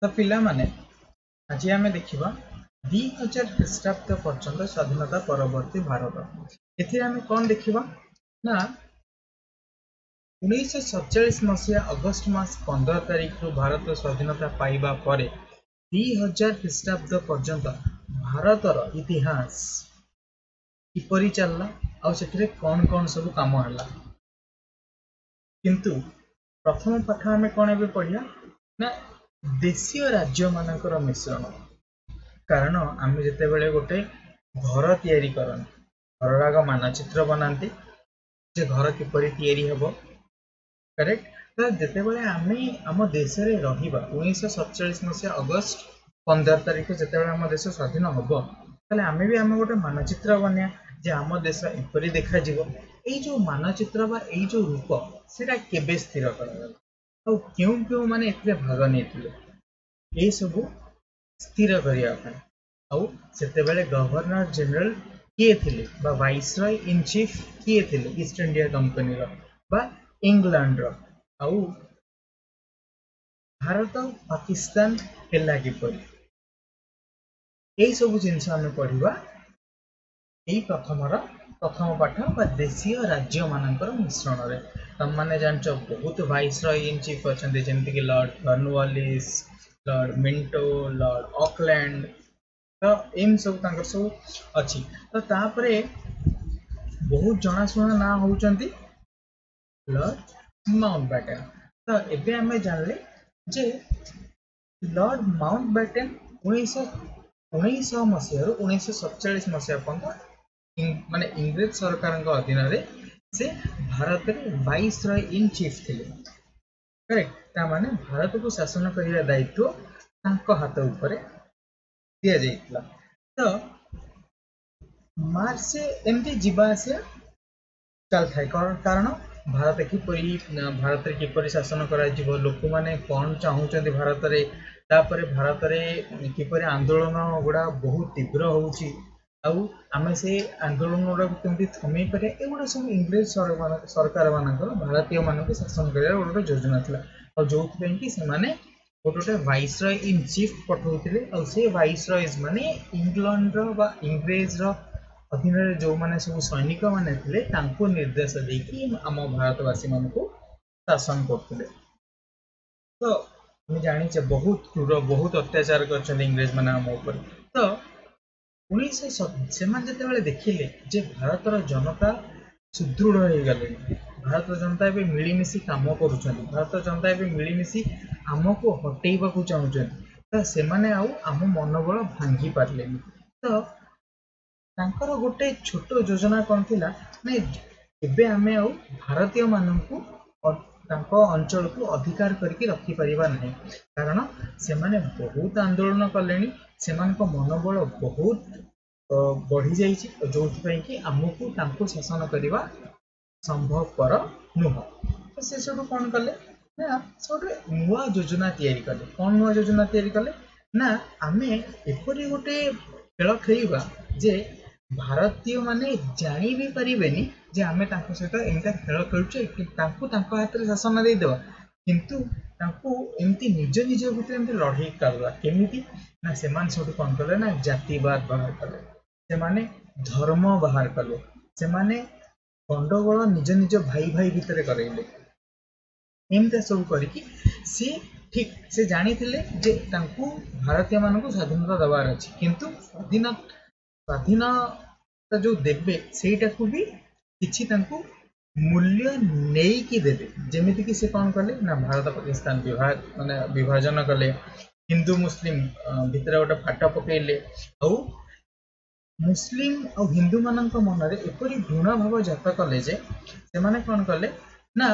तो पिला माने आज आम देखा 2000 ख्रीष्टाब्द पर्यंत स्वाधीनता परवर्ती भारत एम कौन देखा ना 1947 मसीहा अगस्ट मास 15 तारिख रु भारत स्वाधीनता पाइबा परे 2000 ख्रीष्टाब्द पर्यंत भारतर इतिहास किपरि चलला आ से कौन कौन सब काम है किंतु प्रथम पाठ आम कौन ए पढ़िया ना देशीय राज्य मानकर मिश्रण कारण आम जिते बड़े गोटे घर तैयारी करन घर मानचित्र बनाती जे घर किपरि तैयारी हेबो करेक्ट तो जिते बड़े आम आम देश रे रहिबा 1947 मसीहा अगस्ट 15 तारिख जिते बड़े आम देश स्वाधीन हबो ताले आम भी आम गोटे मानचित्र बनिया जे आम देश एपरि देखा जिवो एई जो मानचित्र बा एई जो रूप सेटा केबे स्थिर करागला आ क्यों क्यों माने एतले भाग नेथिले ए सब स्थिर करिया पय आउ सेते बेले गवर्नर जनरल किए थिले बा वाइसरॉय इन चीफ किए थिले ईस्ट इंडिया कंपनी रो बा इंग्लैंड रो आउ भारत पाकिस्तान हेला किपरि एई सब जिंस आमे पढ़िबा एई प्रथम पाठ बा देशीय राज्य मानकर मिश्रण रे तम माने जानचो बहुत वाइसरॉय इन चीफ अछंती जेमति कि Lord Cornwallis Lord Minto Lord Auckland तो एम सब तांकर सब अछि तो तापरे बहुत जनाशुना ना होउचंती लॉर्ड माउंटबेटन तो एबे हमें जानले जे लॉर्ड माउंटबेटन 1900 मसीह 1947 मसीहा पर्यंत माने इंग्रेज सरकार अधीन रे से भारत रे वाइसरॉय इन चीफ थिले करेक्ट ता माने भारत को शासन करिया दायित्व तांको हाथ ऊपर दिया जाइतला तो मार्च से एमती जीवा आसिया चल थाए कारण भारत किपरि शासन करा जिवो लोक माने कोन चाहुचंती भारत रे तापरे भारत रे किपरि आंदोलन गुड़ा बहुत तीव्र होउची आउ आमे से आंदोलन गुड़ा केमती थमे पारे एगुड़ा सब इंग्रेज सरकार मानकर भारतीय मानक शासन करिया गोटे योजना थिला और जोथ पे कि से माने गोटे वाइसरॉय इन चीफ पठौथिले और से वाइसरॉयज माने इंग्लैंड रो बा इंग्रेज रो अधीन रे जो माने सब सैनिक माने थिले तांको निर्देश देकी आम भारतवासी मानक शासन करथिले तो हम जानी छे बहुत क्रूर बहुत अत्याचार करछन इंग्रेज माने हम ऊपर तो 1900 सेमान जते बेले देखिले जे भारतर जनता सुदृढ़ हो गले भारत जनता ए मिलीमिशी काम करूछन भारत जनता ए मिलीमिशी आमको हटेइबा को चाहुछन तो से माने आउ आम मनोबल भांगी पारलेनी तो तांकर गोटे छोट योजना कौन थिला ने एबे आमे आउ भारतीय माननकु तांको अंचल को अधिकार करके रखी परिबा नहीं कारण से माने बहुत आंदोलन कलेनी सेमानको मनोबल बहुत बढ़ी जाइछि जोथि पई कि हमकु तांको शासन करिबा संभवपर नुह तो से सब कोन कले ना सब नुआ योजना तैयारी कले कोन नुआ योजना तैयारी कले ना आमे एपरि गोटे खेल खेलिबा जे भारतीय माने जानी भी परिबेनी जे आमे तांको सहित एंता खेल खेलुचे तांको तांको हाथ रे शासन दे देबा किंतु तांको एमती निज निज भितर एमती लड़ाई करला केमिति ना सेमान सब कोन कले ना जातिवाद बाहर कले से माने धर्म बाहर कले से माने गंडगोल निज निज भाई भाई भितर करैले एमता सब करिकि से ठीक से जानी थिले जे तांको भारतीय मानको स्वाधीनता दबार अछि किंतु स्वाधीनता जो देबे सेटा को भी किछि तांको मूल्य नेई की देबे जेमिति कि से कोन करले ना भारत पाकिस्तान विभाग माने विभाजन कले हिंदू मुस्लिम भितर गोटे फाट पकेले आ मुस्लिम और हिंदू मानक मन रे एपरि घृणा भाव जात कले जे से माने कोन कले ना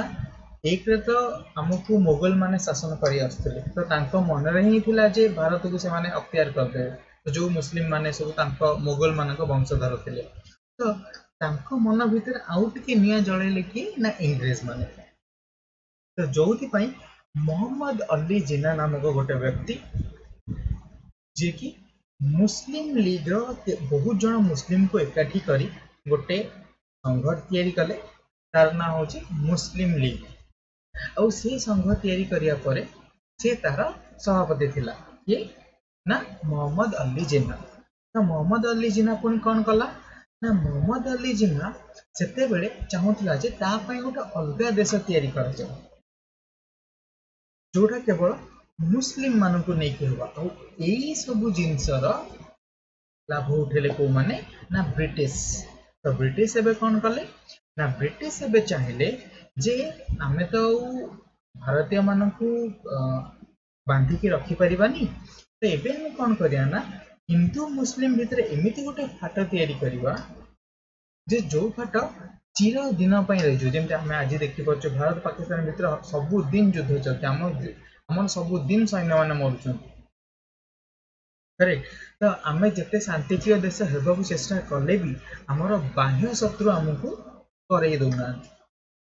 एक रे तो हमको मोगल माने शासन करी आस्थले तो तांको मन रे ही थिला जे भारत को से माने अख्तियार कर दे तो जो मुस्लिम माने सब तांको मोगल मानक वंशधर थिले तो तांको मन भीतर आउ टिके निया जळेले कि ना इंग्रेज माने तो जोथि पई मोहम्मद अली जिन्ना नामक गोटे व्यक्ति जे कि मुस्लिम लीग रो बहुत जन मुस्लिम को एकाठी करी गोटे संघ तैयारी कले तार ना होची मुस्लिम लीग और से संघ तैयारी करिया परे से तार सभापति थिला ये ना मोहम्मद अली जिन्ना। तो मोहम्मद अली जिन्ना पुणी कौन कला ना मोहम्मद अली जिन्ना सेते बेले चाहूला जे ता पई गोटे अलगा देश तैयारी करा जाऊ जोटा केवल मुस्लिम मानकु नै कि होबा आ एई सब जिंसर लाभ उठेले को माने ना ब्रिटिश। तो ब्रिटिश एबे कौन कले ना ब्रिटिश एबे चाहिए जे आमे तो भारतीय मानकु बांधिकी रखी परिबानी तो एबे हम कौन करिया ना हिंदू मुस्लिम भितर एमिति गोटे फाट तैयारी करिबा जे जो फाट चिर दिन रही जमी आम आज देखी पार्छ भारत पाकिस्तान भितर सबु दिन युद्ध चलते आम सबु दिन सैन्य मैंने मरुं करेक्ट। तो आम जिते शांतिप्रिय देश होगा चेष्टा कले भी आमर बाह्य शत्रु आमको करई दौना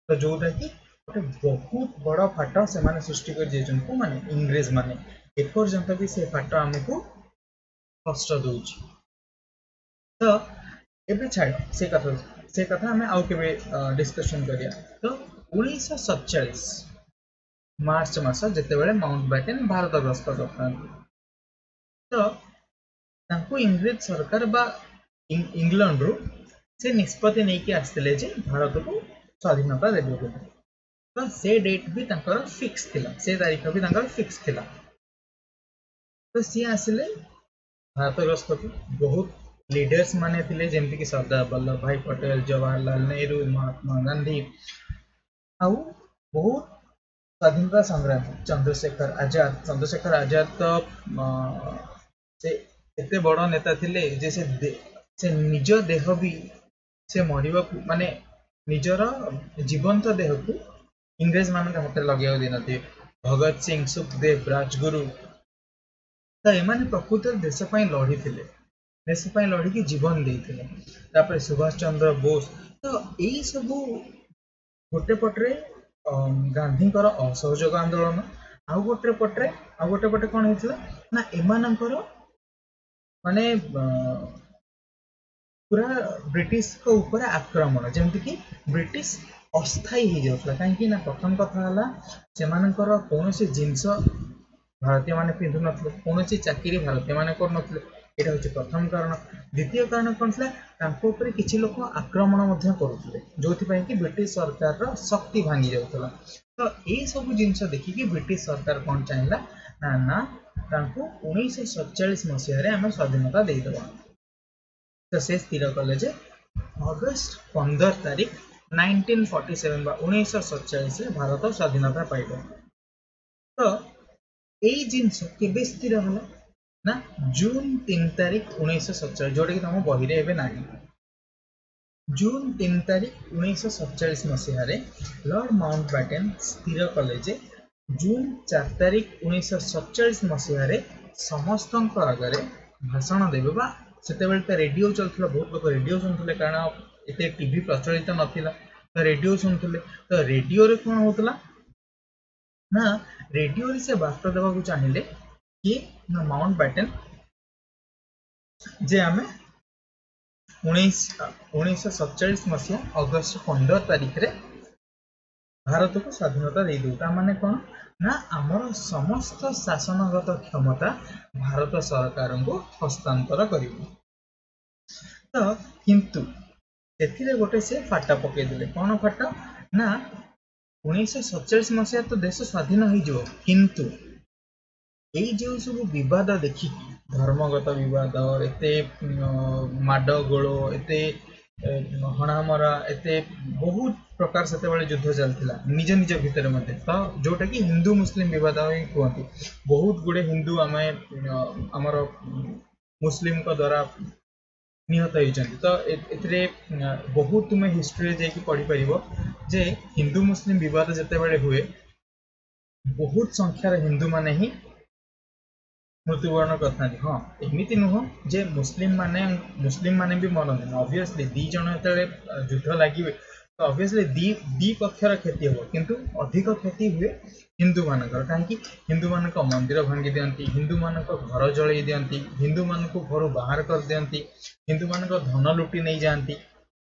तो जोटा कि गोटे बहुत बड़ फाट से सृष्टि कर माने इंग्रेज माने एपर्यंत भी से फाट आमको कष्ट दौच। तो एबे छाड़ से कथा आम आउ के डिस्कशन करिया। तो 1947 मार्च मास जिते बड़े माउंटबेटन भारत ग्रस्त करता तो तांको इंग्रेज सरकार बा इंग्लैंड रू से निष्पत्ति नहीं कि आसते जे भारत को स्वाधीनता देबे बोली। तो से डेट भी तांकर फिक्स थिला से तारीख भी तांकर फिक्स थिला। तो सी आसिले भारत ग्रस्त को बहुत लीडर्स माने थिले जेमति कि सरदार वल्लभ भाई पटेल जवाहरलाल नेहरू महात्मा गांधी आउ बहुत स्वाधीनता संग्रामी चंद्रशेखर आजाद तो से एते बड़ नेता थिले जे से निज देह भी से मरिबा माने निजर जीवंत देह को इंग्रेज मान हाथ लगे दिन थे। भगत सिंह सुखदेव राजगुरु तो एमाने प्रकृत देश लड़ी थे देश लड़की जीवन देते। सुभाष चंद्र बोस तो यही सब गोटे पटे गांधी असहयोग आंदोलन आउ गोटे पटे कौन होता ना एमानकर माने पूरा ब्रिटिश को ऊपर आक्रमण जमती कि ब्रिटिश अस्थायी हो जाता कहीं ना प्रथम कथा है कौन जिनस भारतीय माने पिंधु नथिले कौन चाकरी भारतीय माने कर नथिले एटा होची प्रथम कारण। द्वितीय कारण कौन था किसी लोक आक्रमण करुले जो कि ब्रिटिश सरकार रो शक्ति भांगी जाउथला। तो यही सब जिनस देखिकी ब्रिटिश सरकार कौन चाहिए ना ना 1947 मसीह आम स्वाधीनता देदेबा। तो से स्थिर कले जे अगस्ट 15 तारीख 1947 बा 1947 भारत स्वाधीनता पाइब। तो यही जिनस केबे स्थिर हला ना जून 3 तारीख 1947 जोटा कि तुम बही रे ना जून 3 तारीख 1947 मसीह लॉर्ड माउंटबेटन स्थिर कले जे जून 4 तारीख 1947 मसीह समस्त आगे भाषण देवे बा सेते तो रेडियो चलता बहुत लोग रेडियो शुणुले कारण एते टीवी प्रचलित नाला तो रेडियो शुणुले। तो रेडियो रे कौन होता ना रेडियो से वार्ता देवा चाहिए कि ना माउंटबेटन जे आम 1947 मसीहा अगस्ट 15 तारीख रे भारत को स्वाधीनता दे दू। माने कौन ना आमर समस्त शासनगत क्षमता भारत सरकार को हस्तांतर कर। तो किंतु एथिरे गोटे से फाटा पकईदे कौन फाटा ना 1947 मसीहा तो देश स्वाधीन हो किंतु यही जो सब विवाद देखिकी धर्मगत विवाद एते माडगोल एते हणामरा एते बहुत प्रकार से युद्ध चलता निज निज भितर मध्य। तो जोटा कि हिंदू मुस्लिम विवाद कहते बहुत गुड़े हिंदू आमर मुस्लिम को द्वारा निहत होती। तो ए बहुत तुम हिस्ट्री जाकि पढ़ी पार जे हिंदू मुस्लिम विवाद जिते बड़े हुए बहुत संख्यार हिंदू माने ही मृत्युवरण करता। हाँ एमती नुह जे मुस्लिम माने भी मरते ऑब्वियसली दी जन जो युद्ध लगे तो ऑब्वियसली दी पक्षर क्षति हम किंतु अधिक क्षति हुए हिंदू मानकर कहीं हिंदू मान मंदिर भांगी दियंती हिंदू मान घर जलई दियंती हिंदू मान घर बाहर कर दियंती हिंदू मान धन लुटि नहीं जाती।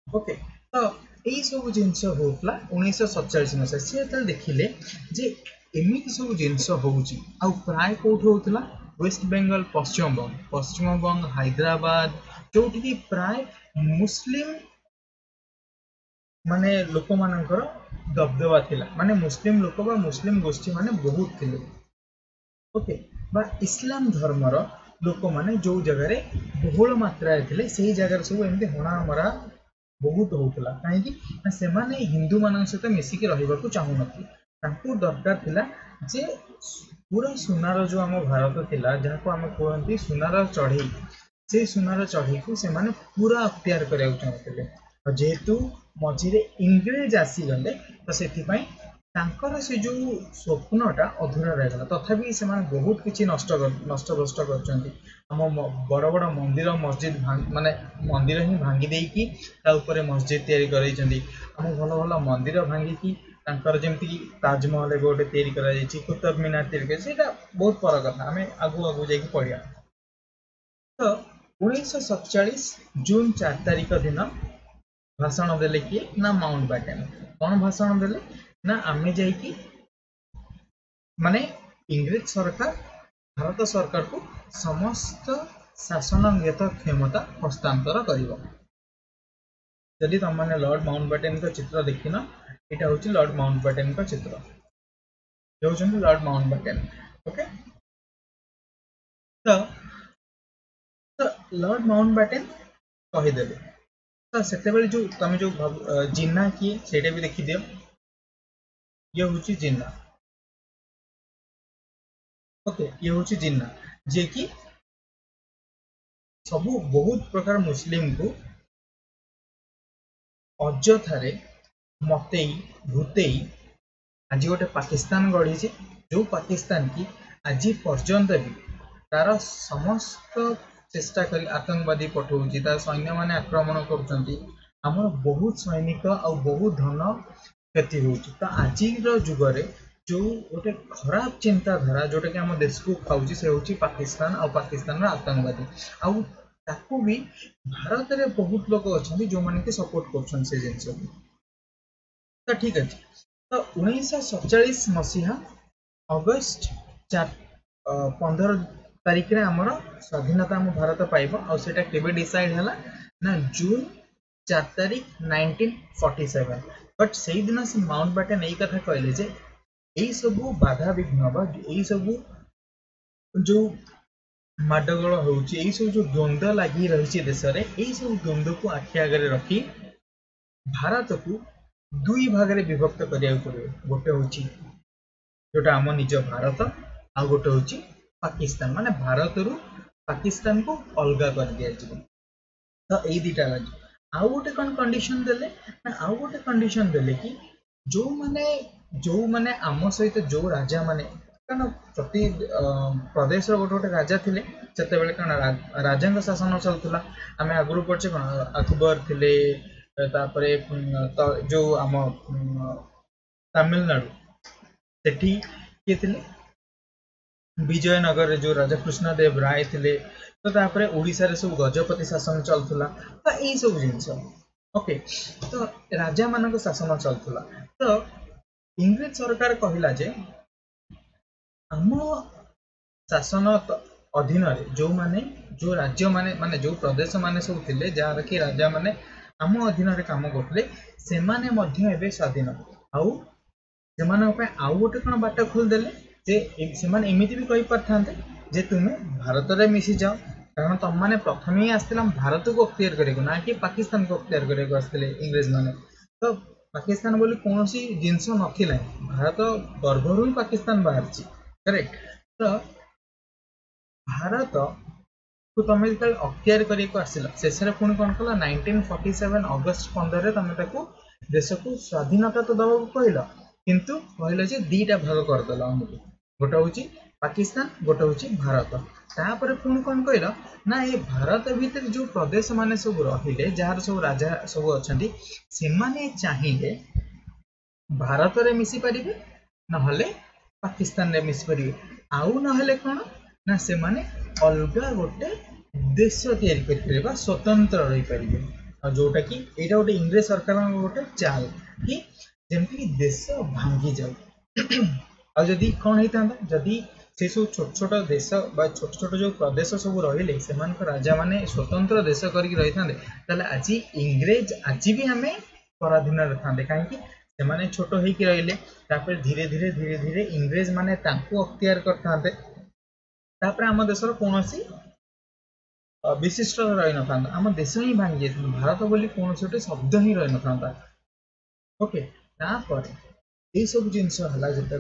ओके तो यही सब जिनस होता 1947 मसीहा सी देखिले जे एमिति सब जिनस होउची आ प्राय कोठ होतला वेस्ट बेंगल पश्चिम बंग हैदराबाद जोठी की प्राय मुस्लिम माने लोक मानकर दबदबा थिला माने मुस्लिम लोक बा मुस्लिम गोष्ठी माने बहुत थिले ओके बा इस्लाम धर्मर लोक माने जो जगह रे बहुल मात्रा थिले सेही जगह सब एमते होना मरा बहुत होतला काहे कि से माने हिंदू मानन सहित मिसिक रहिबा को चाहू नथि तांको दरकार थिला जे पूरा सुनार जो आम भारत थिला जहाको आम कहंती सुनार चढ़ई से सुनार चढ़ई को से माने पूरा अख्तियार करिया चाहूले जेहेतु मझिरे इंग्रेज आसीगले तो से से जो स्वप्नटा अधूरा रहीगला तथापि से बहुत किसी नष्टभ्रष्ट कर बड़ बड़ मंदिर मस्जिद माने मंदिर ही भांगी देकी मस्जिद तैयारी करैछंती आम भल भल मंदिर भांगी जमी ताजमहल गोटे तैयारी कर कुतुब मीनार तैयारी बहुत पर कथा आम आगु आगु जा पढ़िया तो 1947 जून 4 तारिख दिन भाषण देले किए ना माउंट बैटेन कौन भाषण देले ना आमे जाइकी माने इंग्रेज सरकार भारत सरकार को समस्त शासनगत क्षमता हस्तांतर करिवो यदि तुम मैंने लॉर्ड माउंटबेटन का चित्र देखिन यहाँ हूँ लॉर्ड माउंटबेटन का चित्र ये लॉर्ड माउंटबेटन ओके तो लॉर्ड माउंटबेटन कहीदेले तो से जो तुम जो जिन्ना किए से भी देखी दियो ये हूँ जिन्ना ओके ये हूँ जिन्ना जे कि सबू बहुत प्रकार मुस्लिम को अजथारे मतई भूतई आज गोटे पाकिस्तान गढ़ी जो पाकिस्तान की आज पर्यंत भी तार समस्त चेष्टा कर आतंकवादी पठाऊँगी तार सैन्य मैंने आक्रमण कर बहुत सैनिक आ बहुत धन क्षति हो तो आज जुगरे जो गोटे खराब चिंताधारा जोटा कि आम देश को खाऊँ से हूँ पाकिस्तान आ पाकिस्तान आतंकवादी आउ भी भारत में बहुत लोग अच्छा जो मैंने सपोर्ट कर जिनस तो ठीक अच्छे तो 1947 मसीहा अगस्ट 15 तारिख रे आमर स्वाधीनता आम भारत पाइब आउटा केबे डिसाइड है ना जून 4 तारिख 1947 बट से दिन से माउंटबेटन यही कथा कहले जे यही सब बाधा विघ्न यही सब जो माडगोल होउची यही सब जो द्वंद्व लगी रही देश में यही सब द्वंद्व को आखि आगे रखी भारत को दुई भाग में विभक्त करिया पड़े गोटे हूँ जोटा आम निज भारत आ गोटे हूँ पाकिस्तान माने भारत रु पाकिस्तान को अलग कर दिया तो यही दुटा राज्य आउ गोटे कौन कंडीशन देले आउ गोटे कंडीशन देले कि जो माने आम सहित जो राजा माने कारण प्रति प्रदेश गोटे गोटे राजा थे से कौन राजा शासन चलता आम आगु पढ़े कौन अकबर थे तापरे जो आम तमिलनाडु सेठी किए थे विजयनगर जो राजा कृष्णदेव राय थे तो तापरे ओडिशा रे सब गजपति शासन चलता तो यही सब जिनस ओके तो राजा मान शासन चलता तो इंग्रेज सरकार कहला जे आम शासन अधीन जो माने जो राज्य माने जो प्रदेश माने सब थे जहाँ कि राजा माने आम अधीन काम करते से स्वाधीन आउ आउ गोटे कौन बाट खोलदेले जे एमती भी कही पारते जे तुम्हें भारत में मिसी जाओ कारण तुम मैंने प्रथम ही आसला भारत को अख्तियार करने ना कि पाकिस्तान को अख्तियार करने आसते इंग्रेज माने तो पाकिस्तान बोली कौन सी जिनस ना भारत गर्भर ही पाकिस्तान बाहर करेक्ट तो भारत को तुम जो अख्तियार करने आसला शेष में पुणी कौन कला 1947 अगस्ट 15 तुम देश को स्वाधीनता तो दबा कहल किंतु कहल दीटा भाग करदेल आमको गोटे हूँ पाकिस्तान गोटे हूँ भारत तापर पुणी कौन कहल ना ये भारत भितर जो प्रदेश माने सब रहिले जार सब राजा सब अच्छा से चाहिए भारत में मिसी पारे ना पाकिस्तान में मिसी पारे आउ ना कौन ना से माने अलग गोटे देश या स्वतंत्र रही पारे जोटा कि यहाँ गोटे इंग्रेज सरकार गोटे चाल कि जमती देश भांगी जाऊ आ जदि कौन होता जदि से सब छोट छोट देश छोट छोट जो प्रदेश सब रही से राजा माने स्वतंत्र देश करके रही था आज इंग्रेज आज भी आम पराधीन था कहीं छोट हो धीरे धीरे धीरे धीरे इंग्रेज माने अख्तियार करते आम देशर कौन विशिष्ट रही न था आम देश ही भांगी जाता भारत बोली कौन गोटे शब्द ही रही न था ओके तापर ये सब जिनस है जिते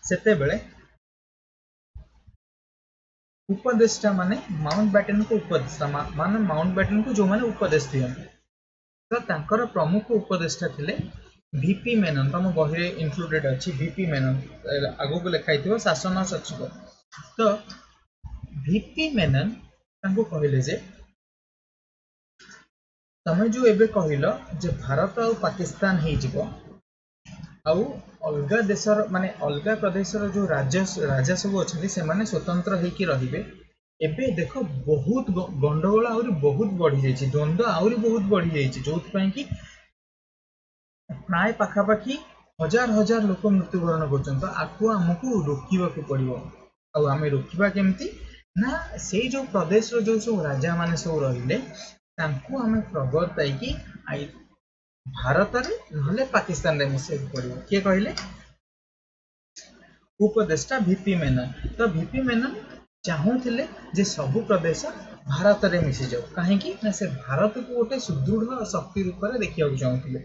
सेते बेले उपदेष्टा माने माउंट बैटन को उपदेष्टा माने माउंट बैटन को जो माने उपदेश दियंते तो तांकर प्रमुख उपदेष्टा थिले वीपी मेनन तम बही रे इंक्लूडेड अछि वीपी मेनन आगो को लिखाई थिबो शासन सचिव तो वीपी मेनन तांको कहिले जे तमे जो एबे कहिलो जे भारत और पाकिस्तान हे जिवो आउ अलगा देशर माने अलगा प्रदेशर जो राजा सब अच्छे से माने स्वतंत्र होकर रहिबे एबे देखो बहुत गंडगोल आउरी बहुत बढ़ी जाइए द्वंद्व आउरी बहुत बढ़ी जाइए जो कि प्राय पाखापाखि हजार हजार लोक मृत्युवरण कर आकु आमको रोकवा पड़ो आम रोकवा केमती ना से जो प्रदेश जो सब राजा माने सब रहिले तांको आम प्रवर्ताई भारत रे पाकिस्तान रे मिसे पड़ो किए कहले उपदेष्टा वीपी मेनन तो वीपी मेनन चाहूले जे सबु प्रदेश भारत रे मिसी जाऊ कहीं से भारत को गोटे सुदृढ़ शक्ति रूप में देखा चाहूले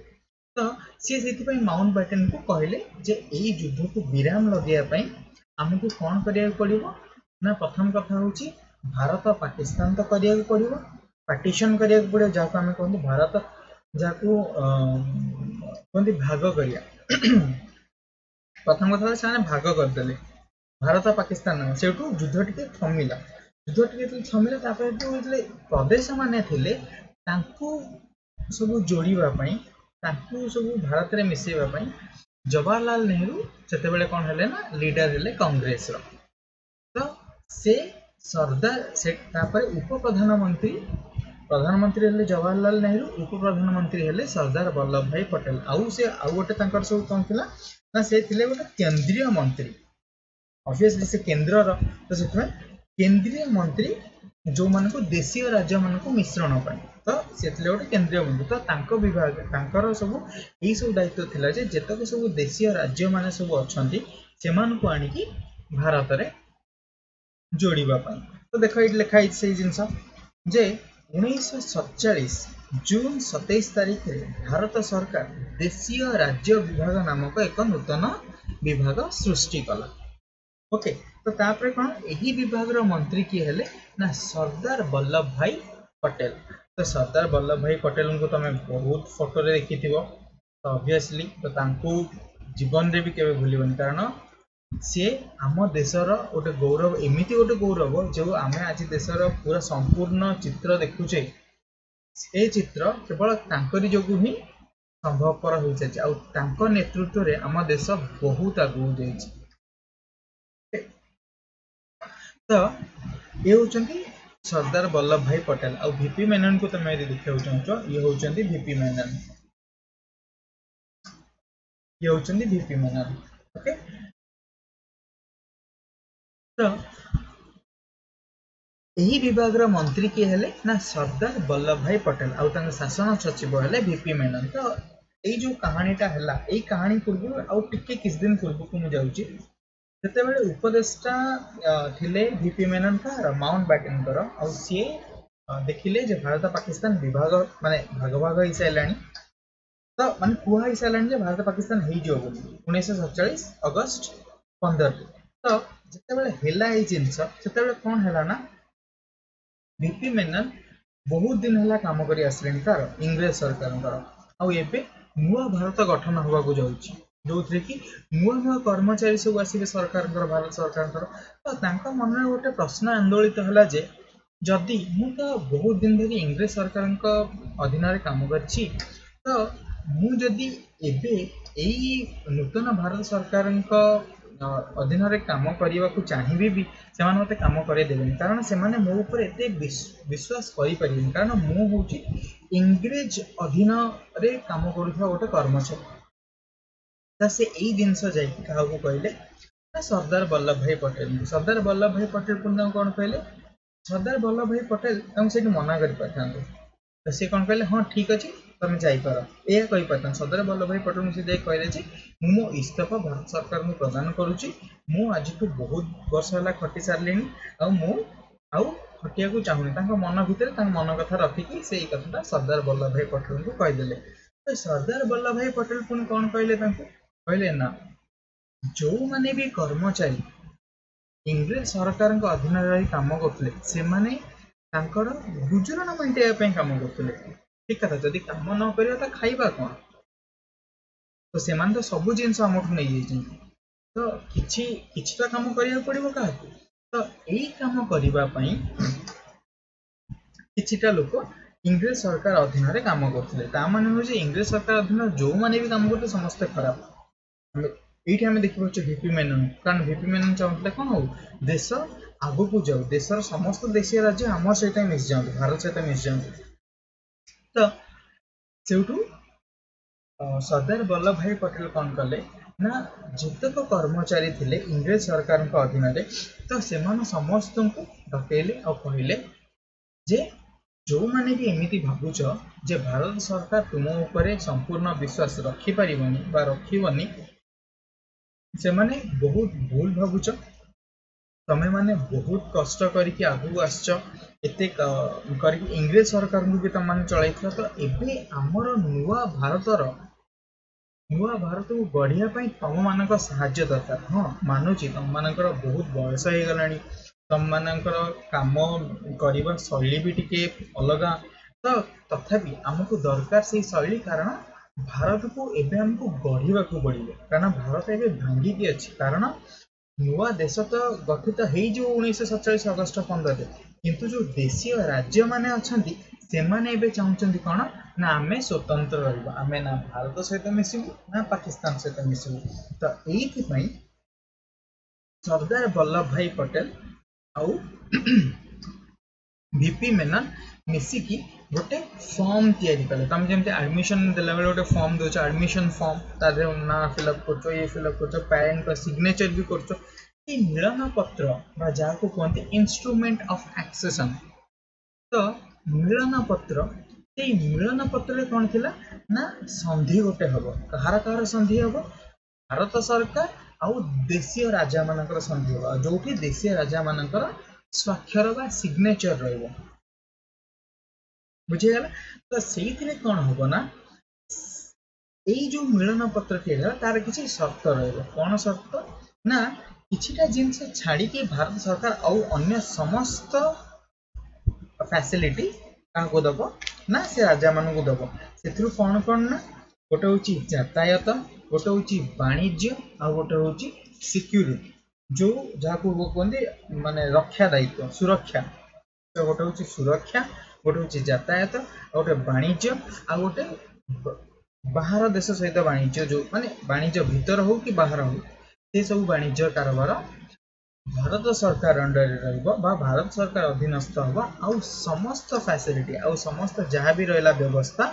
तो सी से माउंट बैटन को कहले जे यही युद्ध को विराम लगे आमको कौन करिया पड़ो ना प्रथम कथा हूँ भारत पाकिस्तान तो करिया पड़ो पार्टीशन करिया पड़ो जहाँ आम कहते भारत जहाँ कहते भाग करिया प्रथम कथा से भाग करदे भारत पाकिस्तान से युद्ध टी थमिला युद्ध टी थमिला जो प्रदेश माने थिले सब जोड़ापी सब भारत में मिसेवाई जवाहरलाल नेहरू से कौन है ना लीडर हेले कांग्रेस रो तो से सरदार से उप प्रधानमंत्री प्रधानमंत्री हेले जवाहरलाल नेहरू उप प्रधानमंत्री हेले सरदार वल्लभ भाई पटेल आउ से आउ गोटे सब कौन थिला ना से थिले गोटे केंद्रीय मंत्री ऑब्वियसली से केंद्र रो तो से केंद्रीय मंत्री जो मान को देशीय राज्य मान को मिश्रण पाई तो से गोटे केंद्रीय मंत्री तो तांको विभाग तांकर सब यही सब दायित्व थिला जे जेतक सब देशीय राज्य माने सब अछंती सेमान को आनी की भारत रे जोड़ीबा पाई तो देखो ये लिखाई से जिनस जे 1947 जून 27 तारीख में भारत सरकार देशीय राज्य विभाग नामक एक नूतन विभाग सृष्टि कला ओके तो तापर कौन यही विभाग रो मंत्री किए हेले ना सरदार वल्लभ भाई पटेल तो सरदार वल्लभ भाई पटेल को तुम बहुत फोटो रे देखि थिबो तो ऑब्वियसली तो तांको जीवन रे भी केबे भूलिबनी कारण सी आम देशर गोटे गौरव एमती गोटे गौरव जो आम आज देशर पूरा संपूर्ण चित्र देखुचे से चित्र केवल तांकरी जोगु ही संभवपर हो सारी नेतृत्व रे आम देश बहुत आगू जाइए तो ये होचंती सरदार वल्लभ भाई पटेल आ वीपी मेनन को तुम यदि देखा चाहो ये होचंती वीपी मेनन ये होचंती वीपी मेनन ओके तो यही विभाग रो मंत्री किए हेले ना सरदार वल्लभ भाई पटेल आउ तांका शासन सचिव हेले वीपी मेनन तो ये जो कहानीटा हैला ये कहानी पूर्व आउ टिके किस दिन पूर्व को मु जाउची सेते बेले उपदेष्टा थिले वीपी मेनन का माउंट बैटन कर आउ सी देखिले जे भारत पाकिस्तान विभाग माने भाग भाग हो साराणी तो माने कुहा हो साराणी जे भारत पाकिस्तान हो जो बोली 1947 अगस्त 15 तो जिते बेले हैला ए जिंस सेते बेले कोन हैला ना वीपी मेनन बहुत दिन है काम कर तार इंग्रेज सरकार आबे नुआ भारत गठन होगा जाऊँगी जो थे कि नुआ नुआ कर्मचारी सब आसवे सरकार भारत सरकार तो मन में गोटे प्रश्न आंदोलित है जे जदि मु तो बहुत दिन धरी इंग्रेज सरकार अधीन काम करछि तो मुझे एबे यही नूतन भारत सरकार अधीन काम करने को चाहिए भी से मत कम करदेवे कारण से मो ऊपर एत विश्वास करें कारण मु हूँ इंग्रेज अधीन रे काम करुवा गोटे कर्मचारी तो से यही जिनस जाकि क्या कहले ना सरदार वल्लभ भाई पटेल। सरदार वल्लभ भाई पटेल पुणी कौन कहले सरदार वल्लभ भाई पटेल से मना कर पारे तो सी कौन कहले हाँ ठीक अच्छे तुम जापर यह कहीपर सरदार वल्लभ भाई पटेल से कहले मो इस्तीफा भारत सरकार को प्रदान करुच्ची आज बहुत वर्ष है खटी सारे खटिया को चाहूनी मन भितर मन कथा रखिकी से कथा सरदार वल्लभ भाई पटेल को कहीदेले। तो सरदार वल्लभ भाई पटेल पुणी कौन कहले कहले ना जो माने भी कर्मचारी इंग्रेज सरकार अधीन रही काम करते से गुजराण मेटाइवाई कम करते ठीक कथा जदि कम न कर तो खाइबा कौन तो से तो सब जिन नहीं तो किसी तो कम करा पड़ो क्या तो यही कम करने किछिटा लोक इंग्रेज सरकार अधीन में कम करते हूँ इंग्रेज सरकार अधीन जो मैंने भी कम करते समस्ते खराब ये आम देखिए वीपी मेनन कारण वीपी मेनन चाहते कौन हो देश आगु को जाऊ देशर समस्त देशीय राज्य आम सहित मिस जाए भारत सहित मिस जाए तो सेठू सरदार वल्लभ भाई पटेल कौन कले ना जितक कर्मचारी थिले इंग्रेज सरकार अधीन में तो से समस्त को डकैले और कहले जे जो मैंने भी एमती भावुच जे भारत सरकार तुम ऊपर संपूर्ण विश्वास रखिपर रखनी से माने बहुत भूल भावुच तमें माने बहुत कष्ट करके आगू आसच इंग्रेज सरकार को भी तुम मैंने चल तो एबे आमर नुआ भारत को गढ़िया तुम मान साहाय्य दरकार। हाँ मानुची तुम मान बहुत बयस हो गला तुम मानकर काम करने शैली भी टिके अलग तो तथापि आमको दरकार से शैली कारण भारत को एबे हमको गढ़ा पड़ो कारण भारत एवं भांगिकी अच्छी कारण नुआ देश तो गठित हो 1947 अगस्ट 15 किंतु जो देशीय राज्य माने अछंती से माने एबे चाहूचंती कौन ना आमे स्वतंत्र रहिबा आमे ना भारत सहित मिसिबू ना पाकिस्तान सहित मिसिबू तो एइथि सरदार वल्लभ भाई पटेल आउ वीपी मेनन मिसिकी गोटे फॉर्म तैयारी कले तुम जमी एडमिशन देला बेले गोटे फॉर्म दौच एडमिशन फॉर्म तादे ना फिलअप कर ये फिलअप कर पेरेंट का सिग्नेचर भी कर मिलन पत्र जहाँ को कहते इंस्ट्रूमेंट ऑफ एक्सेशन तो मिलन पत्र से मिलन पत्र कौन थी ना संधि गोटे हम कहार कहार संधि हम भारत सरकार आउ देशीय राजा मानकर संधि हम जो देशीय राजा मानकर स्वाक्षर बा सिग्नेचर रहिबो बुझीगला तो से कौन हम ना यही जो मिलन पत्र तार किसी शर्त रहिबो कौन शर्त ना किछिटा जिनस छाड़ी भारत सरकार आउ अन्य समस्त फैसिलिटी क्या दब ना से राजा मान को दब से कौन कौन ना गोटे हूँ यातायात गोटे हूँ वाणिज्य आ गोटे हूँ सिक्यूरीटी जो जहाँ को कहते माने रक्षा दायित्व सुरक्षा तो गोटे हूँ सुरक्षा गोटे हूँ यातायात गोटे वाणिज्य आ गोटे बाहर देश सहित वाणिज्य जो माने वाणिज्य भीतर हो कि बाहर हो से सब वाणिज्य कारोबार भारत सरकार अंडर रहा भारत सरकार अधीनस्थ हवा आउ समस्त फैसिलिटी आउ समस्त जहाँ भी रहा व्यवस्था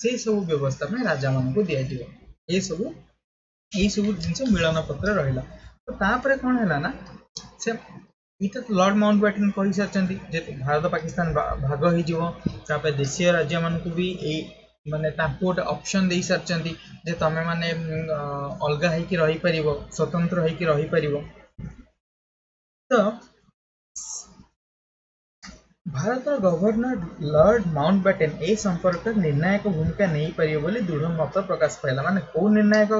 से सब व्यवस्था में राजा मान को दि सब जिन मिलन पत्र रहा तो तापर कौन है ना से ये लॉर्ड माउंटबेटन कही सारी भारत पाकिस्तान भाग हो देशीय राज्य मान को भी माने गोटे ऑप्शन दे सारी जे तमें माने अलग हो स्वतंत्र हो तो भारत गवर्नर लॉर्ड माउंटबेटन ए संपर्क निर्णायक भूमिका नहीं पारिबो बोली दृढ़ मत प्रकाश पाइला माने को निर्णायक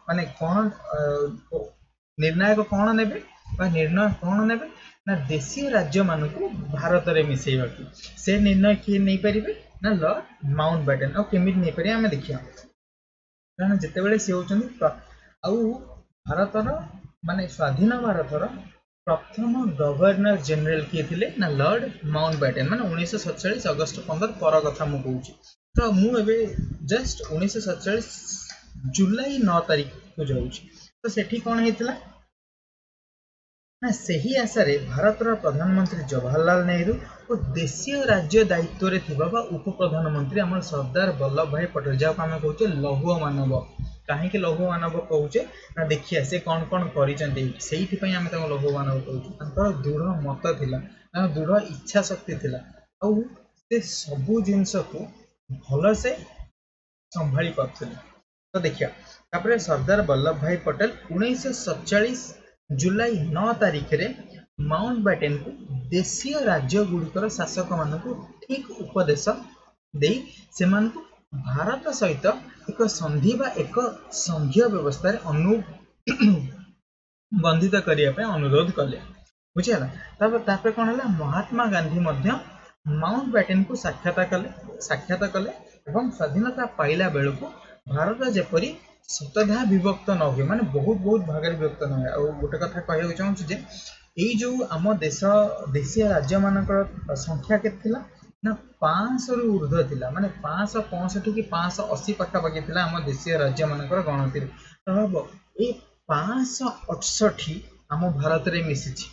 माने कौन निर्णायक कौन नेबे निर्णय कौन नेबे ना देशीय राज्य मान को भारत में मिसेबा से निर्णय किए नहीं पारिबे ना लॉर्ड माउंटबेटन और केमिति नहीं पारे आमे देखिया कारण जेते बेले से होचंदी आउ भारतर माने स्वाधीन भारतर प्रथम गवर्नर जनरल किए थे ना लॉर्ड माउंटबेटन माने 1947 अगस्त 15 पर कथा मु कहूँ तो मुझे जस्ट 1947 जुलाई 9 तारीख को जाऊँ तो सेठी कौन होता ना सही आशा भारतर प्रधानमंत्री जवाहरलाल नेहरू और देशीय राज्य दायित्व रे थिबा उप प्रधानमंत्री आम सरदार वल्लभ भाई पटेल जहाँ आम कहते लौह मानव कहीं लौह मानव कहूचे ना देखिए से कौन कौन करें आम लौह मानव कहूँ दृढ़ मत था दृढ़ इच्छा शक्ति थिला आउ से सबू जिनस को भल से संभाली पार्थिले तो देखिए तापर सरदार वल्लभ भाई पटेल 1947 जुलाई 9 तारिख रे माउंट बैटेन को देशीय राज्य गुड़िकर शासक मान ठीक उपदेश दे से भारत सहित एक संधि बा एक संघीय व्यवस्था बंधित करने अनुरोध कले बुझेगा कौन है महात्मा गांधी माउंट बैटेन को साक्षात कले एवं स्वाधीनता पाइला बेलू भारत जेपरी शतधा विभक्त न हुए माने बहुत बहुत भाग विभक्त न हुए और गोटे कथा कहना चाहूँ जे यही जो आम देश देशीय राज्य मानकर संख्या के ना 500 रु ऊर्ध्व थिला माने 565 कि 580 पाखापाखि थिला आम देशीय राज्य मानकर गणति ये 568 आम भारत रे मिसिछि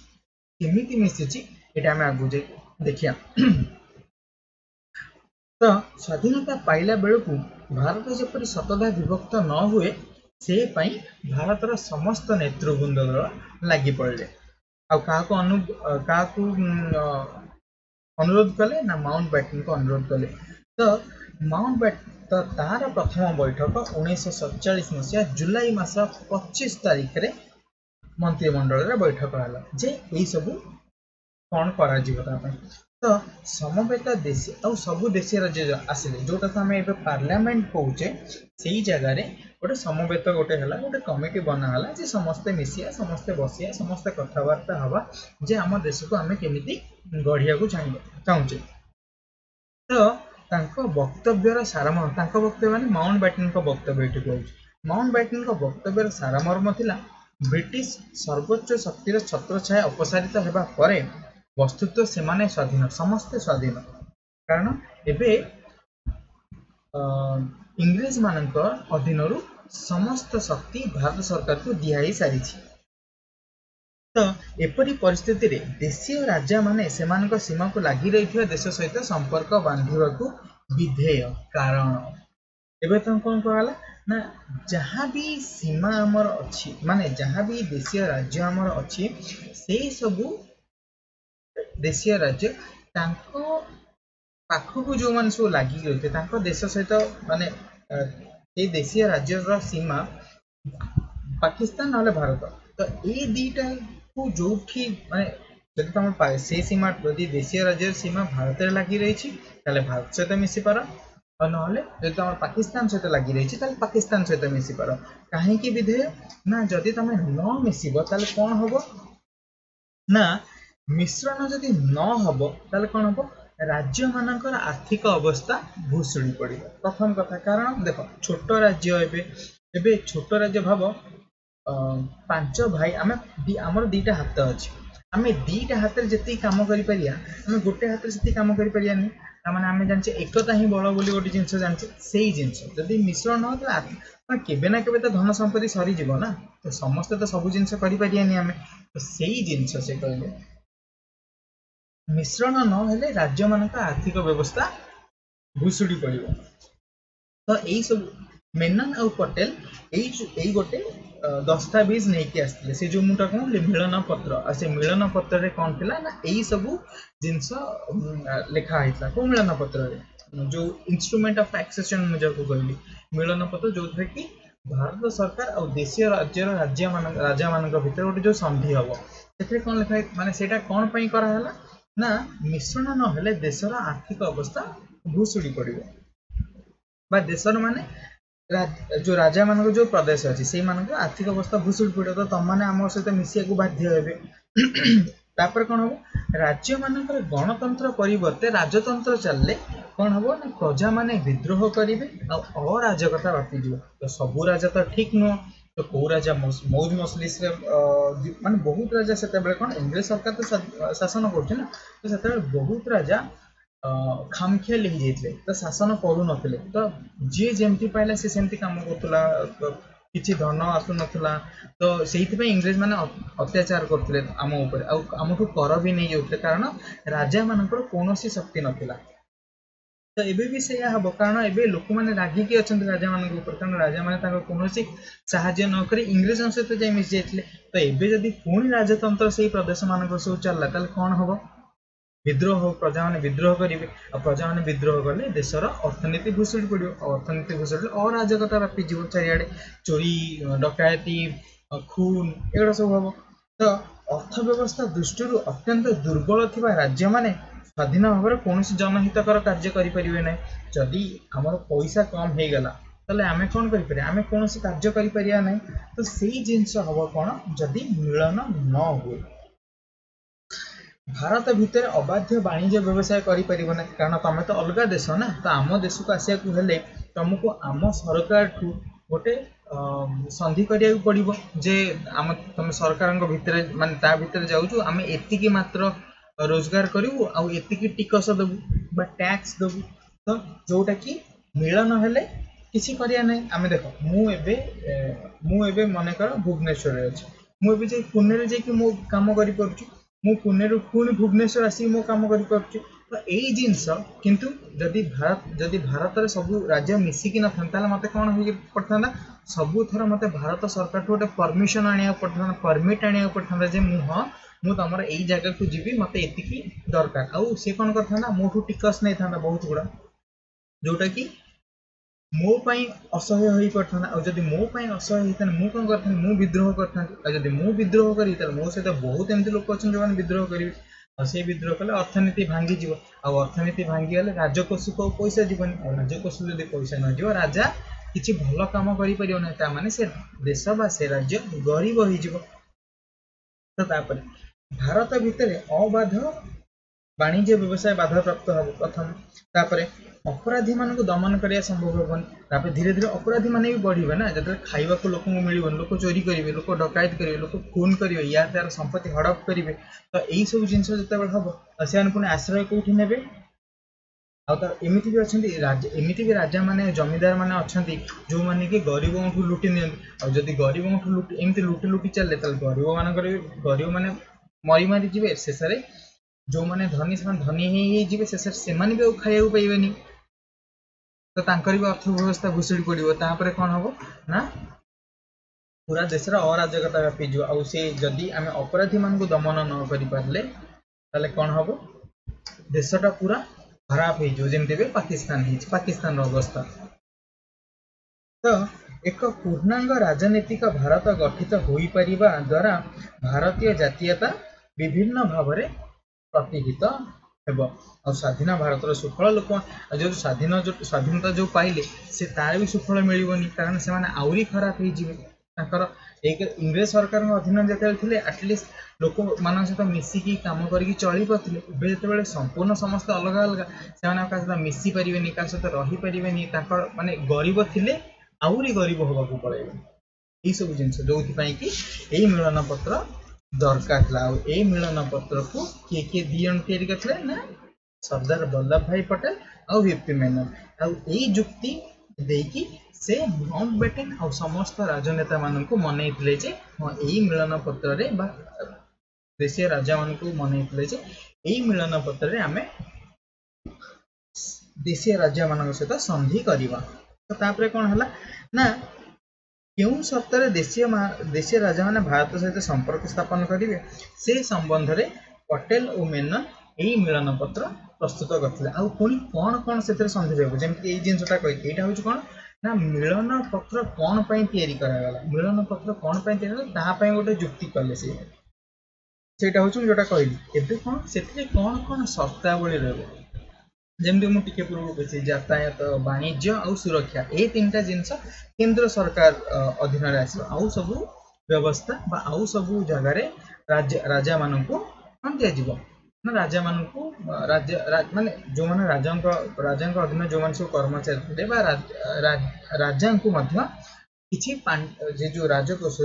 केमिति मिसिछि एटा हम आगु जे देखिया तो स्वाधीनता पाइला बेलू भारत जेपरी शतधा विभक्त न हुए से पाई भारतर समस्त नेतृवृंद लगी पड़े अनुरोध कले ना माउंट बैटेन को अनुरोध कले तो माउंट बैटेन तो तार प्रथम बैठक 1947 मसीहा जुलाई मास 25 तारिख रे मंत्रिमंडल रे बैठक हला जे एई सबु कौन करा तो समवेत देशी और सबू देशी राज्य आसिले जोटा तो आम एबे पार्लियामेंट कहूचे से जगह रे गोटे समवेत गोटे हला गोटे कमिटी बनाला जे समस्ते मिसिया समस्ते बसिया समस्ते कथबार्ता हवा जे आम देश को आम केमिति गढ़िया को चाहूचे तो तांको वक्तव्यर सारमर्म तांको वक्तव्य माने माउंट बैटेन को वक्तव्य एठी कहूचे माउंट बैटेन को वक्तव्यर सारमर्म थिला ब्रिटिश सर्वोच्च शक्तिर छत्र छाया अपसारित हेबा परे वस्तुत्व से माने स्वाधीन समस्ते स्वाधीन कारण एबे इंग्रेज मानक अधीन समस्त शक्ति भारत सरकार को दिहाई सारी तो एपरी परिस्थिति रे देशीय राजा माने सेमानक सीमा को लगी रही देश सहित संपर्क बांधिबा को विधेय कारण एबे तो कौन कहला ना जहाँ भी सीमा आमर अच्छी माने जहाँ भी देशीय राज्य आमर अच्छी से सबू देशीय राज्य पाखक जो मान सब लगी रही देश सहित माने देशीय राज्य सीमा पाकिस्तान ना भारत तो ये दीटा को जो माने जब तुम से सीमा यदि देशीय राज्य सीमा भारत लगी रही भारत सहित मिसी पार और ना तुम पाकिस्तान सहित लगी रही पाकिस्तान सहित मिसी पार कहीं विधेय ना जदि तुम न मिसब कौन हम ना मिश्रण जदि न हम कौन हम राज्य मानकर आर्थिक अवस्था भूसुड़ी पड़े प्रथम कथा कारण देख छोट राज्य एबे छोट राज्य भाव 5 भाई आमर 2टा हाथ अच्छी आम 2टा हाथ जी कम कर गोटे हाथ से कम कर माने आम जाने एकता ही बल बोली गोटे जिनस जाने से जिनस जदि मिश्रण न केबे ना केबे तो धन संपत्ति सरीज ना तो समस्ते तो सब जिनस करें आम तो से जिनस से कहले मिश्रण न हेले राज्य मानक आर्थिक व्यवस्था भूसुड़ी पड़ तो यही सब मेनन और पटेल यही गोटे दस्तावेज नहीं आसते से जो मुझे कहूँ मिलन पत्र आ से मिलन पत्र कौन थी ना यही सब जिनस लिखाई कौ मिलन पत्र जो इंस्ट्रूमेंट ऑफ टैक्सेशन मुझे कहली मिलन पत्र जो थे कि भारत सरकार और देशीय राजा मान भीतर गोटे जो संधि हम से कौन लिखाई माने सेटा कौन पाई कराला ना मिश्रण न हेले देशर आर्थिक अवस्था भूसुड़ी पड़ो देशर माने जो राजा मान जो प्रदेश अच्छी से आर्थिक अवस्था भूसुड़ी पड़ो तो तुम मैंने आम सहित मिसिया को बाध्य हे कौन हम राज्य मानकर गणतंत्र परिवर्ते राजतंत्र चलले कौन हम ना प्रजा माने विद्रोह करेंगे अराजकता व्यापीज तो सबू राजा तो ठीक नुह तो कौ राजा मौज मसलिस मान बहुत राजा से कौन इंग्रेज सरकार तो शासन कर तो से बहुत राजा खामखियाली हो जाते तो शासन करू नथिले तो जी जमती पाइला से सेमती काम करुला किसी धन आसु नथिला तो से इंग्रेज माने अत्याचार करते आम उपर आमठू कर भी नहीं जाते कारण राजा मानकर कौन शक्ति नथिला तो एबे भी से हम कारण एबे लोक मैंने रागिकी अच्छा राजा मान कारण राजा मैंने कौन साहाଯ୍य नक इंग्रेज सहित जाए मिसी जाते तो एबे जदि पुणी राजतंत्र से प्रदेश मान सब चलला कौन हम विद्रोह हो प्रजा मैंने विद्रोह करेंगे और प्रजा मैंने विद्रोह कले देशर अर्थनीति भूषुड़ी पड़ो अर्थनीति भूषुड़ी अराजकता व्यापीज चारिड़े चोरी डकायती खून एगुड़ा सब हम तो अर्थव्यवस्था दृष्टि अत्यंत दुर्बल थी राज्य मैंने स्वाधीन भाव में कौन जनहितकर कार्य करें ना जदि आमर पैसा कम हो गला ताले आमे कौन करें आमे कौन कार्य करें ना तो सही जिनस हम कौन जदि मिलन न हुए भारत भितर अबाध्य वाणिज्य व्यवसाय करें कारण तुम तो अलग देश ना तो आम देश को आसा तुमको आम सरकार ठू गोटे संधि करिया पड़ो जे आम तुम सरकार भितर माने ता भितर जाऊँ आम एतिकी मात्र रोजगार करूँ आउ एतिकी टिकस देबू बा टैक्स देबू तो जोटा कि मिलन हेले किसी करिया नहीं आम देख मुझे मनकर भुवनेश्वर अच्छे मुझे जाए पुणे रे जाकि मो काम करि परुछु मु पुणे रु पुणी भुवनेश्वर आसी मो काम करि परुछु तो यही जिनस किंतु जदि भारत रे सब राज्य मिसिकी न था मते कौन हो पड़ता सबू थर मते भारत सरकार गोटे परमिशन आनिया पड़ता परमिट आनिया पड़ता जे मु तुम यही जगह को जीवी मत एतिकी दरकार आउ सी कौन करता मोठू टिकस नहीं था बहुत गुड़ा जोटा कि मो पाई असह्य हो पड़ता जदि मो पाई असह्य होता मु कौन करता मु विद्रोह करता जदि मु विद्रोह करी मो सहित बहुत एमती लोक अच्छा जो विद्रोह करेंगे और से विद्रोह कले अर्थनीति भांगी अर्थनीति भांगी गले राजकोष को पैसा जीवन और राजकोष जब पैसा न जीव राजा किसी भल कम कर से देश बा से राज्य गरीब हो तो भारत भितर अबाध वाणिज्य व्यवसाय बाधा प्राप्त हम प्रथम तापर अपराधी मान दमन करने संभव हेनी धीरे धीरे अपराधी मैंने भी बढ़े ना जो खावा को लोक मिल लोक चोरी करेंगे लोक डकायत करेंगे लोक खून करेंगे या तार संपत्ति हड़प करेंगे तो यही सब जिन जो हम से पुणी आश्रय कौटी ने एमती भी अच्छा एमती भी राजा माने जमीदार माने अच्छा जो मैंने कि गरीबों लुटि नि गरीबों लुटि एमती लुटि लुटि चले गरीब मान गरीब मैंने मरी मारी जी शेष जो मैंने धनी से धनी ही शेष से भी खाया पाइबे तो भी अर्थव्यवस्था भूषुड़ी पड़ो तापर कौन हम ना पूरा देश अराजकता व्यापीज आउ से जदि आम अपराधी मान दमन न कर कौन हम देशटा पूरा खराब होमती पाकिस्तान अवस्था तो एक पूर्णांग राजनीतिक भारत गठित हो पारिबा द्वारा भारतीय जातीयता विभिन्न भाव में प्रतिहित हेब और स्वाधीन भारत सुफल लोक जो स्वाधीनता जो पाइले से तार भी सुफल मिलनी कारण से आहरी खराब हो इंग्रेज सरकार अधीन जो आटलिस्ट लोक मान सहित मिसिकी कम करके चली पाते जो संपूर्ण समस्त अलग अलग से मिसी पारे क्या सहित रही पारे माने गरीब थे आहरी गरीब होगा पड़े यही सब जिन जो कि यही मिलन पत्र दरकार था मिलन पत्र को किए दी जन या ना सरदार वल्लभ भाई पटेल और वीपी मेनन आई जुक्ति देकी से माउंट बेटन और समस्त राजनेता मान को मन हाँ यही मिलन पत्र रे देशीय राजा मान को मन यही मिलन पत्र आम देशीय राज्य मान सहित संधि करवा तो तापर कौन है ना क्यों शर्त देशीय राजा मैंने भारत सहित संपर्क स्थापन करेंगे से संबंध में पटेल और मेनन यही मिलन पत्र प्रस्तुत करते पुणी कौन कौन से संधि रही जमी जिनसा कही यहाँ हूँ कौन ना मिलन पत्र कौन कराला मिलन पत्र कौन गोटे जुक्ति कले सेटा हूँ जोटा कहली एवं कौन से कौन कौन शर्तावली रही जमी मुझे पूर्व कही यातायात वाणिज्य और सुरक्षा ये तीन टा जिनस केंद्र सरकार अधीन आउ सब व्यवस्था आउ सब जगार राजा मान को कौन दिज्व ना राजा मान को माने जो मैंने राजा अधीन जो मैंने सब कर्मचारी थे राजा को किसी जो राजकोष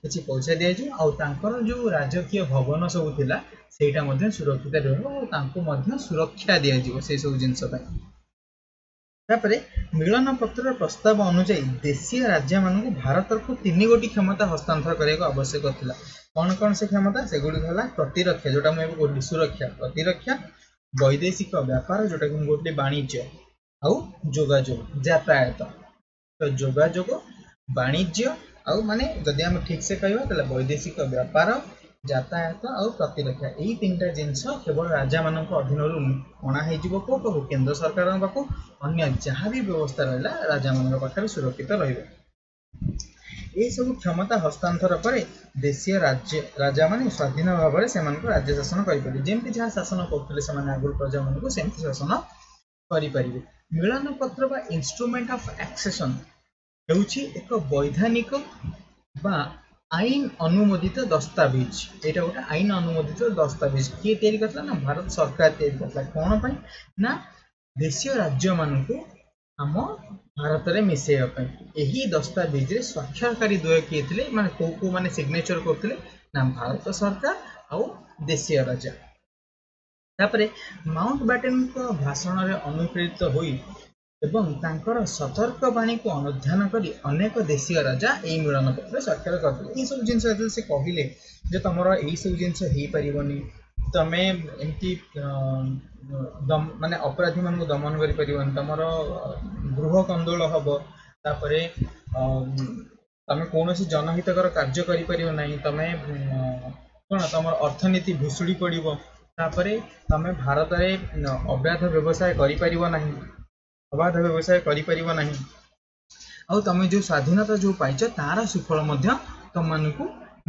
किसी पैसा दिज्व आर जो राजकीय भवन सब थिला सेटा सुरक्षित रही सुरक्षा दिज्व से सब जिनस मिलन पत्र प्रस्ताव अनुଯାयी देशीय राज्य मान भारत को 3 गोटी क्षमता हस्तांतर करने आवश्यक था कौन कौन से क्षमता से गुड़िक है प्रतिरक्षा जोटा मुझे कहली सुरक्षा प्रतिरक्षा वैदेशिक व्यापार जोटा कि मुझे कहली वाणिज्य आउ जोगाजोग यातायात तो जोगाजोग वाणिज्य आउ माने जदि हम ठीक से कहबा तले वैदेशिक व्यापार यातायात आउ प्रतिरक्षा यही तीनटा जिनस केवल राजा मानक अधीन अणा हो केंद्र सरकार पाखु अन्य जहाँ भी व्यवस्था रहा राजा मान पाखे सुरक्षित रही ये सब क्षमता हस्तांतर पर देशीय राज्य राजा माने स्वाधीन भाव में से राज्य शासन करें जमी जहाँ शासन करते आगुरी प्रजा मान सेमती शासन करें मिलन पत्र बा इंस्ट्रूमेंट ऑफ एक्सेशन हेउछि एक वैधानिक बा आईन अनुमोदित दस्तावेज एटा गोटे आईन अनुमोदित दस्तावेज किए तैयारी करता ना भारत सरकार तैयारी करता कौन पाई ना देशीय राज्य मानकु आम भारत में मिसेवा यही दस्तावेज रे स्वाक्षरकारी द्वय किए थे माने को माने सिग्नेचर करते ना भारत सरकार आउ देशीय राजा तापरे माउंट बैटेन को भाषण रे अनुप्रेरित होई एवं तांकर सतर्क बाणी को अनुध्यान करी अनेक देशीय राजा यही मिलन पत्र स्वाक्षर करते ये सब जिनस से कहले जे तुमर यही सब जिनस हो पारिबनी तमे एमती माने अपराधी मान को दमन करि परिबनी तुमर गृह कंदोल हम तापरे तमे कौनसी जनहितकर कार्य करि परिबो नहीं तमे कोन तुम अर्थनीति भुसुड़ी पड़िबो तापरे तमे भारत में अवैध व्यवसाय करि परिबो नहीं अबाध व्यवसाय करि परिबो नहीं आउ तमे जो स्वाधीनता जो पाइछ तार सुफल मध्य तुम मानकु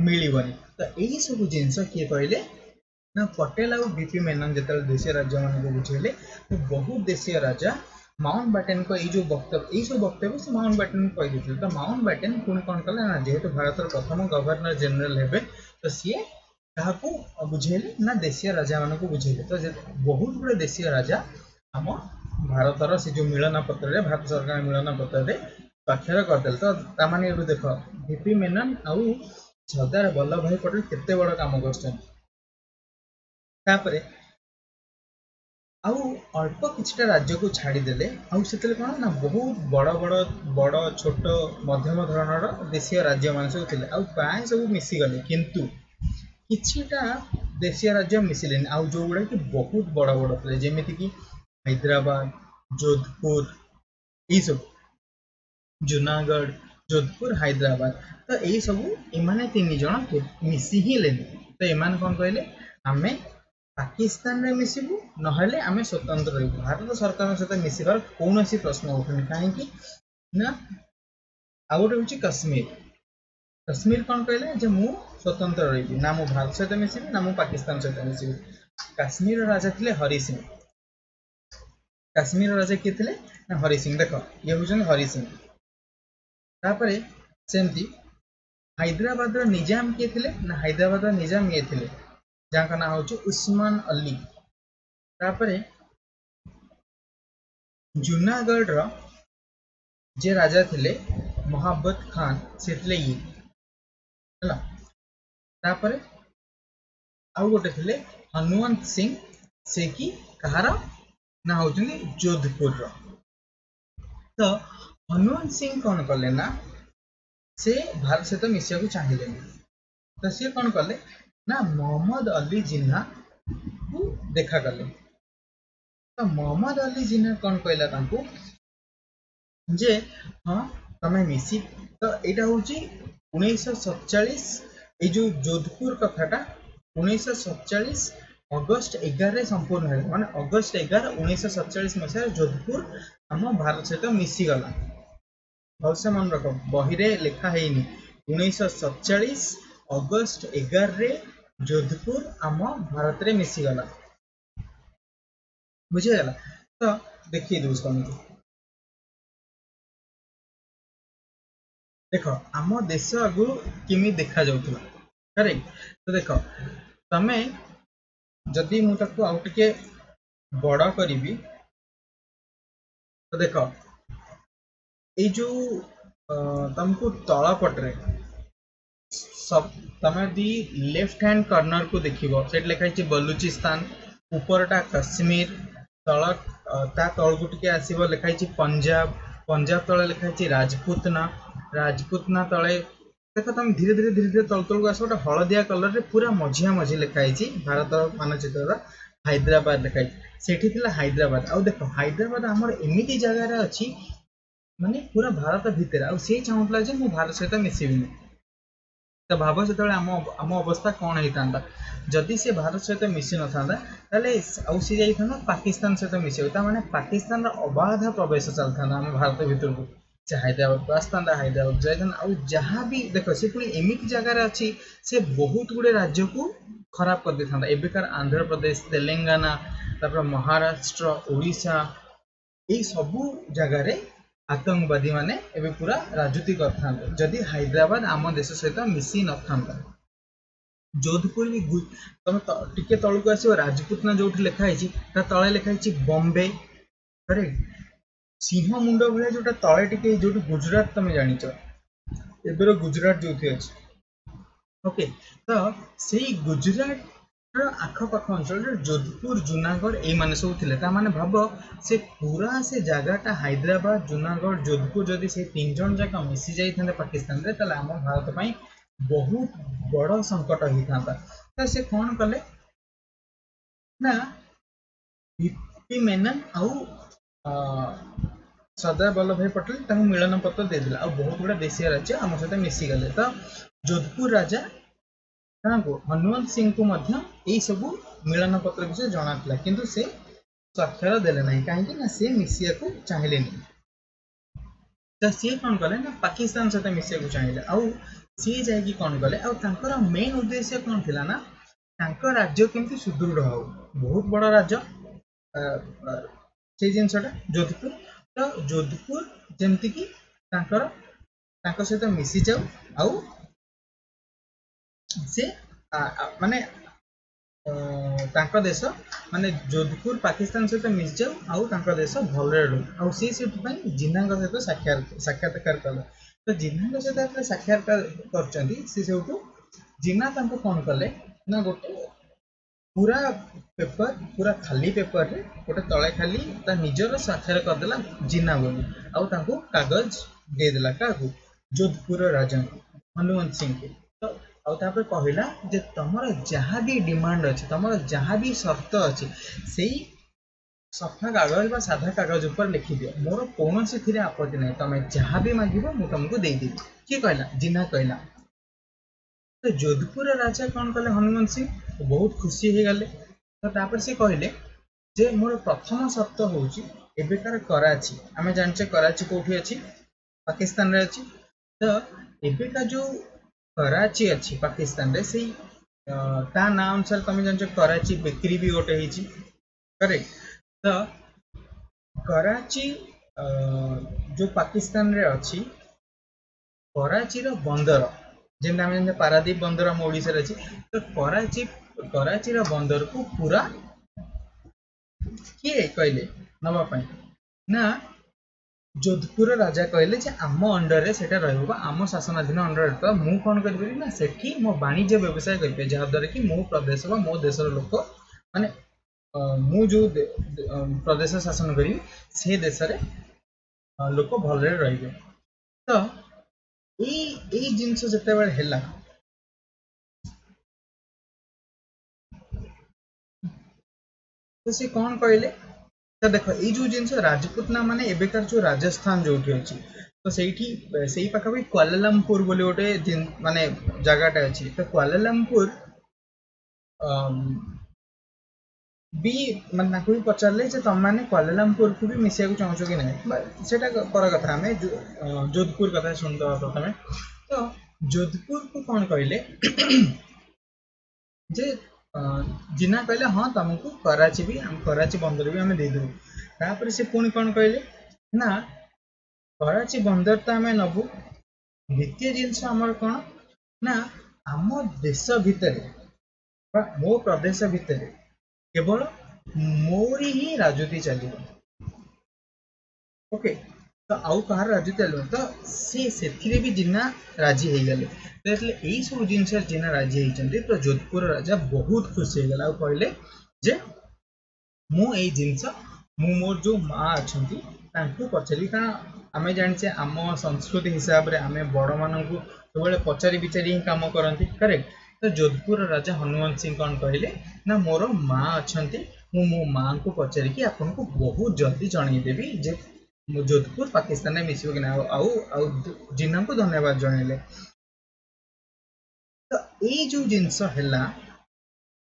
मिलिबनी तो यही सब जिनस किए कहले ना पटेल और बीपी मेनन जो देशीय राज्य मान को बुझेले तो बहुत देशीय राजा माउंट बैटेन को जो वक्तव्य सब वक्तव्य से माउंट बैटेन को कही तो माउंट बैटेन पुणी कौन कले ना जेहेतु भारत प्रथम गवर्नर जनरल हेबे तो सी क्या बुझेले ना देशीय राजा मान को बुझेले तो बहुत गुड़े देशीय राजा आम भारतर से जो मिलन पत्र भारत सरकार मिलन पत्र स्वाक्षर करदे तो तामाने देख बीपी मेनन आउ सरदार वल्लभ भाई पटेल केते बड़ काम कर अल्प किछटा राज्य को छाड़ीदेले कौन ना बहुत बड़ बड़ बड़ छोट मध्यम धरणर देशीय राज्य मान सब थे प्राय सब मिसीगले किंतु किछटा देशीय राज्य मिसिले आउ जो गुड़ा कि बहुत बड़ बड़ थे जमीती कि हैदराबाद जोधपुर ये सब जूनागढ़ जोधपुर हैदराबाद तो यही सब इमाने तीन जन मिसी ही लेने तो इमान कौन कहले आमे पाकिस्तान रे मिसिबु नहले आमे स्वतंत्र रही भारत सरकार सहित मिसिबार कौन प्रश्न उठुनि कहीं ना आ गोटे हूँ कश्मीर कश्मीर कौन कहले जे मु स्वतंत्र रही ना मु भारत सहित मिसिबि ना मु पाकिस्तान सहित मिसिबि काश्मीर राजा थे हरि सिंह काश्मीर राजा किए थे ना हरि सिंह देख ये हूँ हरि सिंह तापरे सेमती हैदराबाद निजाम किए थे ना हैदराबाद निजाम ये थे जहाँ का ना हो उस्मान अली तापरे जूनागढ़ जे राजा थे मोहब्बत खान से ये है तापरे आउ गोटे थे हनुमंत सिंह से कि कहार ना हो जोधपुर तो हनुमंत सिंह कौन कले ना से भारत सहित मिसिया को चाहिए तो सी कौन कले ना मोहम्मद अली जिन्ना को देखा कले तो मोहम्मद अली जिन्ना कौन कहला जे हाँ तमें मिसी तो यहाँ हूँ 1947 ये जो जोधपुर कथाटा 1947 अगस्त 11 संपूर्ण है माने अगस्त 11 1947 मसीह जोधपुर आम भारत सहित मिसीगला भलसे मन रख बही लिखा है 1947 अगस्त 11 जोधपुर आम भारत रे मिसीगला बुझीगला तो देखिए दूस तुमको देख आम देश आगु किमी देखा जाउथला करेक्ट तो देख तमे जदि मु ताको आउ टिके बड़ करी तो देख ये जो तुमको तल पटरे सब तमे दी लेफ्ट हैंड कॉर्नर को देखिबो सेट लिखाई बलूचिस्तान ऊपरटा कश्मीर तल ता तल को टिके आसीबो लिखाई पंजाब पंजाब तले लिखाई राजपूतना राजपूतना तले देख तुम धीरे धीरे तल तल को आस गोटे हलदिया कलर रे पूरा मझिया मझी लिखाई भारत मानचित्र हैदराबाद लिखाई सेठी थिला हैदराबाद आउ देखो हैदराबाद हमर एमिति जगह रे अछि माने पूरा भारत भीतर आउ से चाहुतला जे मु भारत सहित मिसिबिनी तो भाव से आम आम अवस्था कौन होता जदि से भारत सहित मिसी न था सी जाइए पाकिस्तान सहित मिसे माने पाकिस्तान अबाध प्रवेश चलता आम भारत भीतर को से हैदराबाद को आसता हैदराबाद जाता आउ जहाँ भी देख से पुणी एमती जगार अच्छी से बहुत गुड़े राज्य को खराब कर देता एबिकार आंध्र प्रदेश तेलंगाना तापर महाराष्ट्र ओडिशा यही सबू जगार आतंकवादी माने एबे पूरा राजनीति करता जदि हैदराबाद आम देश सहित मिसी न था जोधपुर भी तुम टिके तलू को आसो राजपूतना जो लिखाई तले लिखाई बॉम्बे करेक्ट सिंह मुंड भाया जो तले टिके जो गुजरात तुम जानिच एबर गुजरात जो अच्छी ओके तो से गुजरात आखपाख अंचल जोधपुर जूनागढ़ ये सब थे भाव से पूरा से जगहटा हैदराबाद जूनागढ़ जोधपुर जदि से 3 जन जाक मिसी जाते पाकिस्तान रे ताले आम भारत ପାଇଁ बहुत बड़ संकट होता तो से कौन कले ना वीपी मेनन आउ सरदार वल्लभ भाई पटेल मिलन पत्र देदेले आ बहुत गुड़ा देशीय राज्य आम सहित मिसीगले तो जोधपुर राजा हनुमंत सिंह को यही सबू मिलन पत्र विषय जनाला किंतु से स्वाक्षर देले नहीं कहीं सी मिसिया को चाहिए तो सी कौन कले ना पाकिस्तान सहित मिसिया को चाहिए आउ सी जाकि कौन कले आर मेन उद्देश्य कौन थिला ना राज्य केमती सुदृढ़ हो बहुत बड़ राज्य से जिनसटा जोधपुर तो जोधपुर जमती कि सहित मिसी जाऊ आउ से माने देश माने जोधपुर पाकिस्तान सहित मिस जाऊ आउ देश भलरे रू आउ से जिन्ना सहित साक्षात्कार कले तो जिन्ना सहित साक्षात्कार कर जिन्ना कौन कले ना गोटे पूरा पेपर पूरा खाली पेपर रे गोटे तले खाली ता निजर स्वाक्षर करदेला जिन्ना बोली आउ कागज देदेला क्या जोधपुर राजा हनुमंत सिंह को तो आउे कहला जे तुमर जहाँ भी डिमांड अच्छे तुम जहाँ भी शर्त अच्छे से सफा कागज बा साधा कागज ऊपर लिखि दियो मोर कौन से आपत्ति नहीं तुम जहाँ भी मांगो मुझे तुमको देदेवी किए कहला जिन्ना कहला तो जोधपुर राजा कौन कले हनुमंत सिंह बहुत खुशी हो गले तो तापर से कहले जे मोर प्रथम शर्त होची एबेकार कराची आमे जानचे कराची कोठी अछि पाकिस्तान रे अछि तो एबेका जो कराची अच्छी पाकिस्तान रे से ता ना अनुसार तुम जानचे कराची बिक्री भी गोटे होती करेक्ट तो कराची जो पाकिस्तान रे अच्छी कराची रो बंदर जेमते आम पारादीप बंदर आम ओडिशा रे अछि तो कराची रो बंदर को पूरा किए कहले नवा ना जोधपुर राजा कहले जे आम अंडर रे सेटा रहबो आम शासनाधीन अंडर तो मु कौन करी ना सेठी मो वाणिज्य व्यवसाय करि जहाँ द्वारा कि मो प्रदेश बा मो देशर लोक माने मु जो प्रदेश शासन करी से देश रे लोक भलरे रहिबे तो यही जिनस जिते बेले हैला तो से कौन कहले तो देख ये जो जिनस राजपूतना माने एबेकार जो राजस्थान जो अच्छी तो से पाखापाखि कुआलालमपुर बोले गोटे माने जगहटा अच्छी तो कुआलालमपुर भी माने भी पचारे तुम मैंने कुआलालमपुर को भी मिसिया चाहूँ कि नहीं से पर कथा आम जोधपुर कथा शुणद प्रथम तो जोधपुर को कौन कहले जे जिन्ना कहले हाँ तुमको कराची भी कराची बंदर भी आम देदेबू तापर से पुणी कौन कहले ना कराची बंदर तो आम नबू द्वितीय जिनस आमर कौन ना आम देश भितर मो प्रदेश भितर केवल मोरी ही राजनीति चलो ओके तो आउ कहार राजनीति चलो तो से भी जिन्ना राजी हो गले तो यही सब जिनस जिन्ना राजी होती तो जोधपुर राजा बहुत खुशी हो गला कहले जे मु ए जिनस मु मोर जो माँ अच्छा पचारि कारण आम जाने आम संस्कृति हिसाब से आम बड़ मान सब पचारि विचारि ही कम करती करेक्ट तो जोधपुर राजा हनुमंत सिंह कौन कहले ना मोर माँ अच्छी मो माँ को पचारिकी आपन को बहुत जल्दी जनईदेवी जे जोधपुर पाकिस्तान में मिसिबो कि ना जिन्ना को धन्यवाद जनइले। तो यही जो जिनस है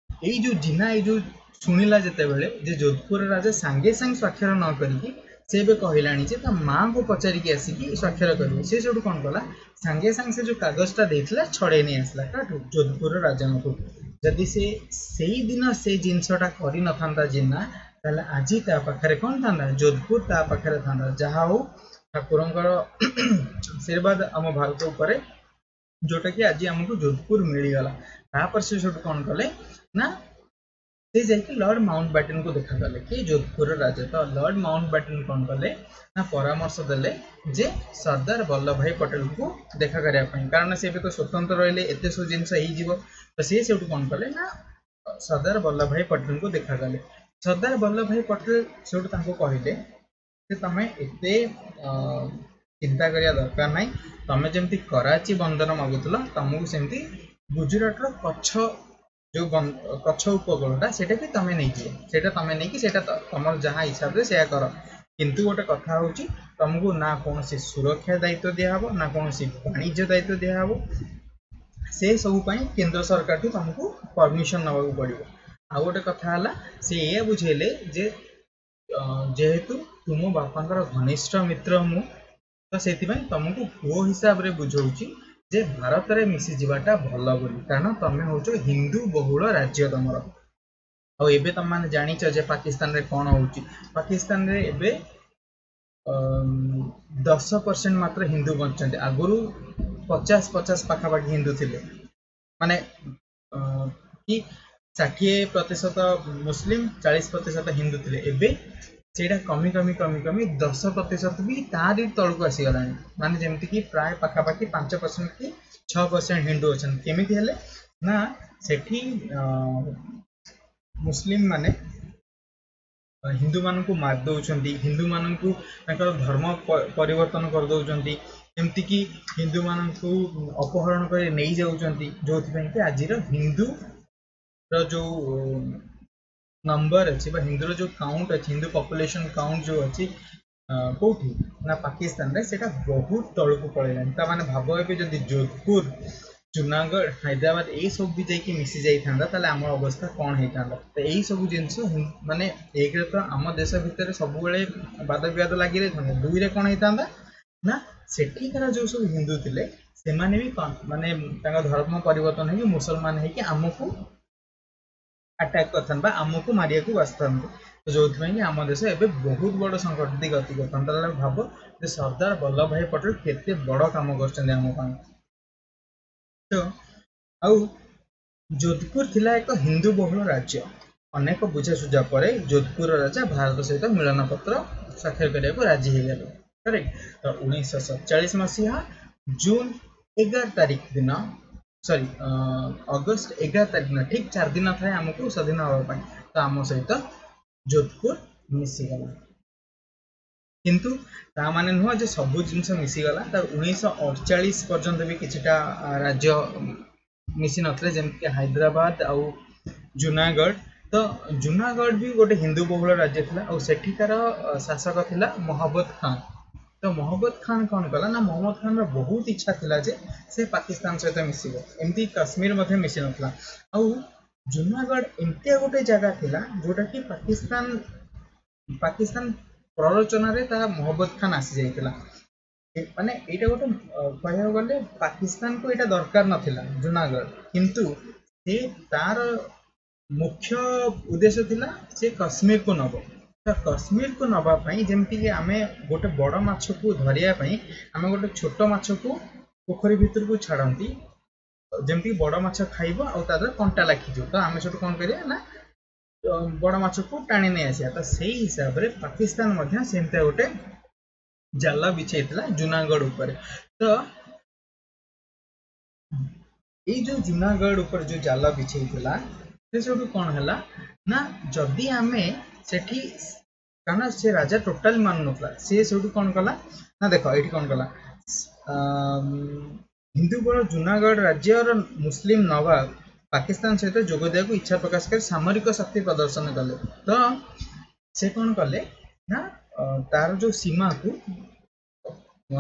यही जो जिना ये जो शुणिला जिते बेले जे जोधपुर राजा सांगे सांग स्वाक्षर न करिकी से भी कहलानी जे ता माँ को पचारिकी आसिकी स्वाक्षर करिवे से सेठू कोन कला सांगे सांग से जो कागजटा देथिला छड़े नहीं आसला काठू जोधपुर राजा को जदि से सेही दिन से जिनसटा करि न थांदा जिन्ना ताले आजी ता पाखरे कोन थांदा जोधपुर ता पाखरे थांदा जहा हो ठाकुरंकर आशीर्वाद आम भारत ऊपर जोटा कि आज आमको जोधपुर मिलगला तापर से सब कौन कले ना से जाके लॉर्ड माउंटबेटन को देखा गले कि जोधपुर राजा तो लॉर्ड माउंटबेटन कौन कले ना परामर्श देले जे सरदार वल्लभ भाई पटेल को देखा करिया पई कारण से भी तो स्वतंत्र रहले एते सो जिंस ही जीवो तो से सेठू कौन कले ना सरदार वल्लभ भाई पटेल को देखा गले सरदार वल्लभ भाई पटेल सेठू तांको कहिले जे तमे एते चिंता करिया दरकार नाही तमे जेमती कराची बंदर मागुतल तुमको सेमती गुजरात रो कच्छ जो कच्छ उपकूलटा सेटा भी तमे नहीं किए सेटा तमे नहीं कि सेटा तमर जहां हिसाब से सेया कर किंतु गोटे कथा होची तुमको ना कौन से सुरक्षा दायित्व दिया हबो ना कौन से वाणिज्य दायित्व दिया हबो से सब पई केंद्र सरकार ठू तुमको परमिशन नबाकू पड़िबो। आ गोटे कथा हला से ये बुझेले जे जेहेतु तुम बापांकर घनिष्ठ मित्र मु तो से तुमको पुओ हिसाब रे बुझाऊँगी जे भारत में मिसी जावाटा भल बोली कारण तुम हो हिंदू बहुल राज्य तुमर आबे तुम मैंने जाच जे पाकिस्तान रे कौन हो पाकिस्तान रे एबे 10% मात्र हिंदू बचते आगुरी 50-50 पाखापाखि हिंदू थिले माने कि 60% मुस्लिम 40% हिंदू थिले एबे सेटा कमी कमी कमी कमी 10% भी तारी तलू आसीगला माने जमती कि प्राय पाखापाखि 5% कि 6% हिंदू अच्छा केमी हेले ना सेठी मुस्लिम माने हिंदू मान को मार दौरान हिंदू मान को धर्म परिवर्तन कर दौरान एमती कि हिंदू मान को अपहरण कर नहीं जाऊँच जो आज हिंदू जो नंबर अच्छी हिंदू जो काउंट अच्छी हिंदू पॉपुलेशन काउंट जो अच्छी कौटी ना पाकिस्तान रे सेटा बहुत तल को पड़ेगा माने भाव ए जदि जोधपुर जूनागढ़ हैदराबाद यही सब भी जाकि मिसी जाता आम अवस्था कौन होता तो यही सब जिनस माने एक तो आम देश भितर सब वाद विवाद लगी रही था दुई रे कौन होता ना सेठिकार जो सब हिंदू थे से भी माने धर्म परिवर्तन है मुसलमान है आमको अटैक कर आमको मारिया को आसता तो जो आम देश एवं बहुत बड़ संकट दी गति कर भाव जे सरदार वल्लभ भाई पटेल केते बड़ काम कर तो आउ जोधपुर थिला एक हिंदू बहुल राज्य अनेक बुझासुझा पर जोधपुर राजा भारत सहित मिलन पत्र स्वाक्षर करने को राजी हो गए करेक्ट। तो 1947 मसीहा जून 11 तारीख दिन सॉरी अगस्त 11 तारीख दिन ठीक 4 दिन थाए आमको स्वाधीन होगा तो आम सहित जोधपुर मिसीगला किंतु ता माने नुह जे सबु जिनस मिसीगला 1948 पर्यंत भी किछटा राज्य मिसी नथले जेमति हैदराबाद आउ जूनागढ़ तो जूनागढ़ भी गोटे हिंदू बहुल राज्य थिला और सेठिकार शासक थिला मोहब्बत खान तो मोहब्बत खान कौन कला ना मोहम्मद खान रो बहुत इच्छा थिला जे से पाकिस्तान सहित मिसिबो एमती कश्मीर मध्ये मिसी नथला आउ जूनागढ़ एमती गोटे जगह थिला जोटा कि पाकिस्तान प्ररोचन मोहब्बत खान आसी जाइतिला माने एटा गोटे कहया गले पाकिस्तान को एटा दरकार नथिला जूनागढ़ किंतु से तार मुख्य उद्देश्य थिला से कश्मीर को नब तो कश्मीर को नबा पई जेमति कि आमे गोटे बड़ माछ को धरिया पई आमे गोटे छोट माछ को पोखरी भीतर को छाड़ती जेमति बड़ माछ खाइबो आ तादर कंटा लाखि जो तो आमे सब कोन करिया ना बड़ माछ को टाणी नहीं आसिया तो से हिसाब रे पाकिस्तान मध्य सेमते गोटे जाला बिछेइतला जूनागढ़ ऊपर तो ये जो जूनागढ़ ऊपर जो जाला बिछेइतला से सब कौन है ना जदि आमे सेठी कारण से राजा टोटाल मान नथला से सब कौन कला ना देखो ये कौन कला हिंदू बड़ जूनागढ़ राज्य मुस्लिम नवाब पाकिस्तान सहित जोग देवाक इच्छा प्रकाश कर सामरिक शक्ति प्रदर्शन कले। तो से कौन कले ना तार जो सीमा को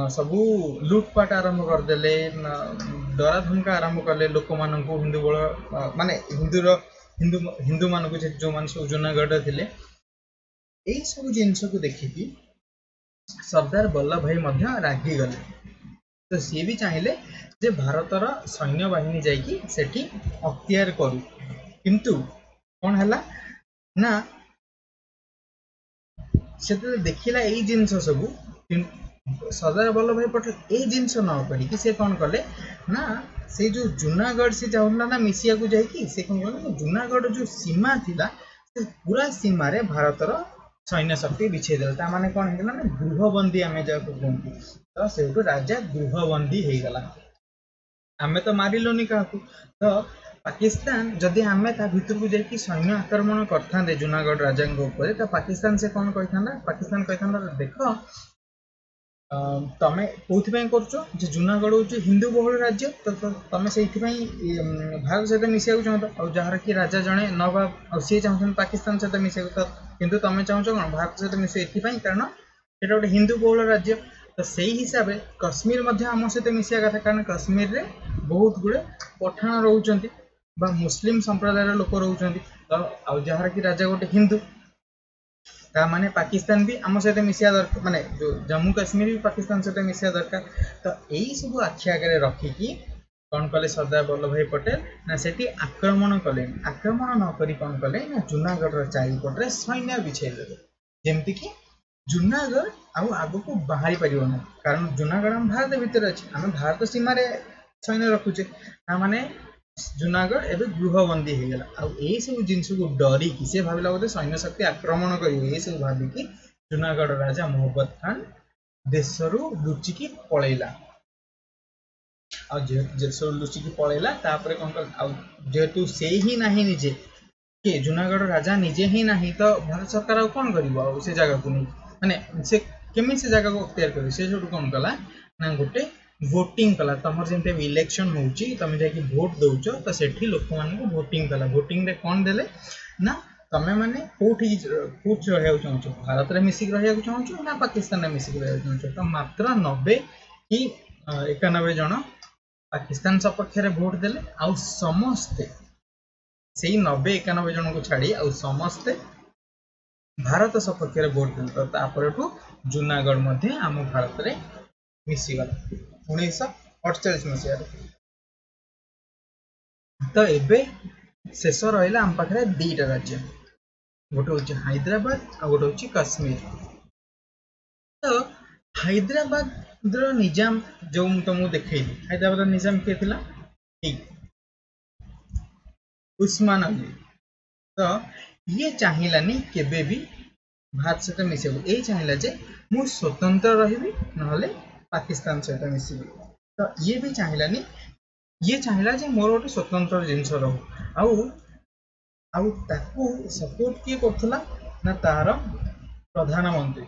सबू लुटपाट आरंभ करदे, डरा धमका आरंभ कले लोक मान हिंदू बल माने हिंदू मान जो मान सब जूनागढ़ थे यही सब जिनस को देखिकी सरदार वल्लभ भाई रागी गले। तो सी भी चाहिए जे भारतर सैन्य बाहिनी जाइकी सेठी अख्तियार करू, किंतु कौन है ना से देखला यही जिनस सबू सरदार वल्लभ भाई पटेल यही जिनस न करी से कौन कले ना से जो जूनागढ़ से चाहूला ना मिसिया को जाइकी से कौन कले जूनागढ़ जो सीमा थिला से पूरा सीमा रे भारतर सैन्य शक्ति बिछे देला। माने कौन है ना गृहबंदी आमे जाको कहंती। तो से राजा गृहबंदी हो गला, आमे तो मारिलोनी का। तो पाकिस्तान जदि आमे ता भीतर को जाइकी सैन्य आक्रमण करथांदे जूनागढ़ राजा ऊपर, तो पाकिस्तान से कौन कहथांदा, पाकिस्तान कहथांदा देख तमें कौन कर जूनागढ़ हूँ हिंदू बहुल राज्य, तो तुम से भारत सहित मिसा चाहत और जार कि राजा जड़े नवाब और सी चाहते पाकिस्तान सहित मिसा, तो किंतु तुम चाहो कौन भारत सहित मिस ये कारण ये गोटे हिंदू बहुल राज्य। तो से हिसाब से कश्मीर आम सहित मिसा कथा, कारण कश्मीर रे बहुत गुड़े पठाण रोचंती बा मुस्लिम संप्रदायर लोक रोचंती, तो जार कि राजा गोटे हिंदू माने पाकिस्तान भी आम सहित मिसा दरकार, माने जो जम्मू काश्मीर भी पाकिस्तान सहित मिसा दरकार। तो यही सब आखि आगे रखिकी कौन कले सरदार वल्लभ भाई पटेल ना सेठी आक्रमण कले। आक्रमण न करी कौन कले ना जूनागढ़ चारिपटे सैन्य बिछेदे, जेमती कि जूनागढ़ आग को बाहरी पार ना, कारण जूनागढ़ आम भारत भितर अच्छे, आम भारत सीमा सैन्य रखुचे ना, माने जूनागढ़ एवं गृहबंदी हो गला। यही सब जिनस को डरिकी से भाविला बोधे सैन्य शक्ति आक्रमण कर सब भाविकी जूनागढ़ राजा मोहब्बत खान देश लुचिकी पलैला। देश लुचिकी पलैला कौन कर जेहेतु से ही ना निजे कि जूनागढ़ राजा निजे ही ना, तो भारत सरकार कौन कर से जगह को नहीं माने से केमी से जगह को अख्तियार कर से जो कौन कला ना गोटे वोटिंग कला। तुम जमी इलेक्शन होची तुम जाकि भोट दौच, तो सेठी लोक मान को वोटिंग कला। वोटिंग रे कौन देले ना तमें मैंने कौटी रहा चाहो, भारत में मिसिक रहा चाहो ना पाकिस्तान में मिसिक रहा चाहो, तो मात्र 90 कि 91 जन पाकिस्तान सपक्ष भोट देले, आ समस्ते से 90-91 जन को छाड़ी आ समस्ते भारत सपक्ष भोट देले। तो तापर जूनागढ़ मध्य आम भारत में मिसीगला 1948 मसीह। तो एबे शेष रहा आम पाखे दीटा राज्य, गोटे हूँ हैदराबाद आ गोटे हूँ कश्मीर। तो हैदराबाद निजाम जो तुमको देखी, हैदराबाद निजाम किए थिला ठीक उस्मान अली। तो ये चाहिलानी केबे भी भारत सहित मिसेबू, ये चाहिला जे मु स्वतंत्र रही ना पाकिस्तान सहित मिसबी। तो ये भी चाहिलानी, ये चाहिला जे मोर गोटे स्वतंत्र जिनस रहू आउ ताकू सपोर्ट किए करथला ना तार प्रधानमंत्री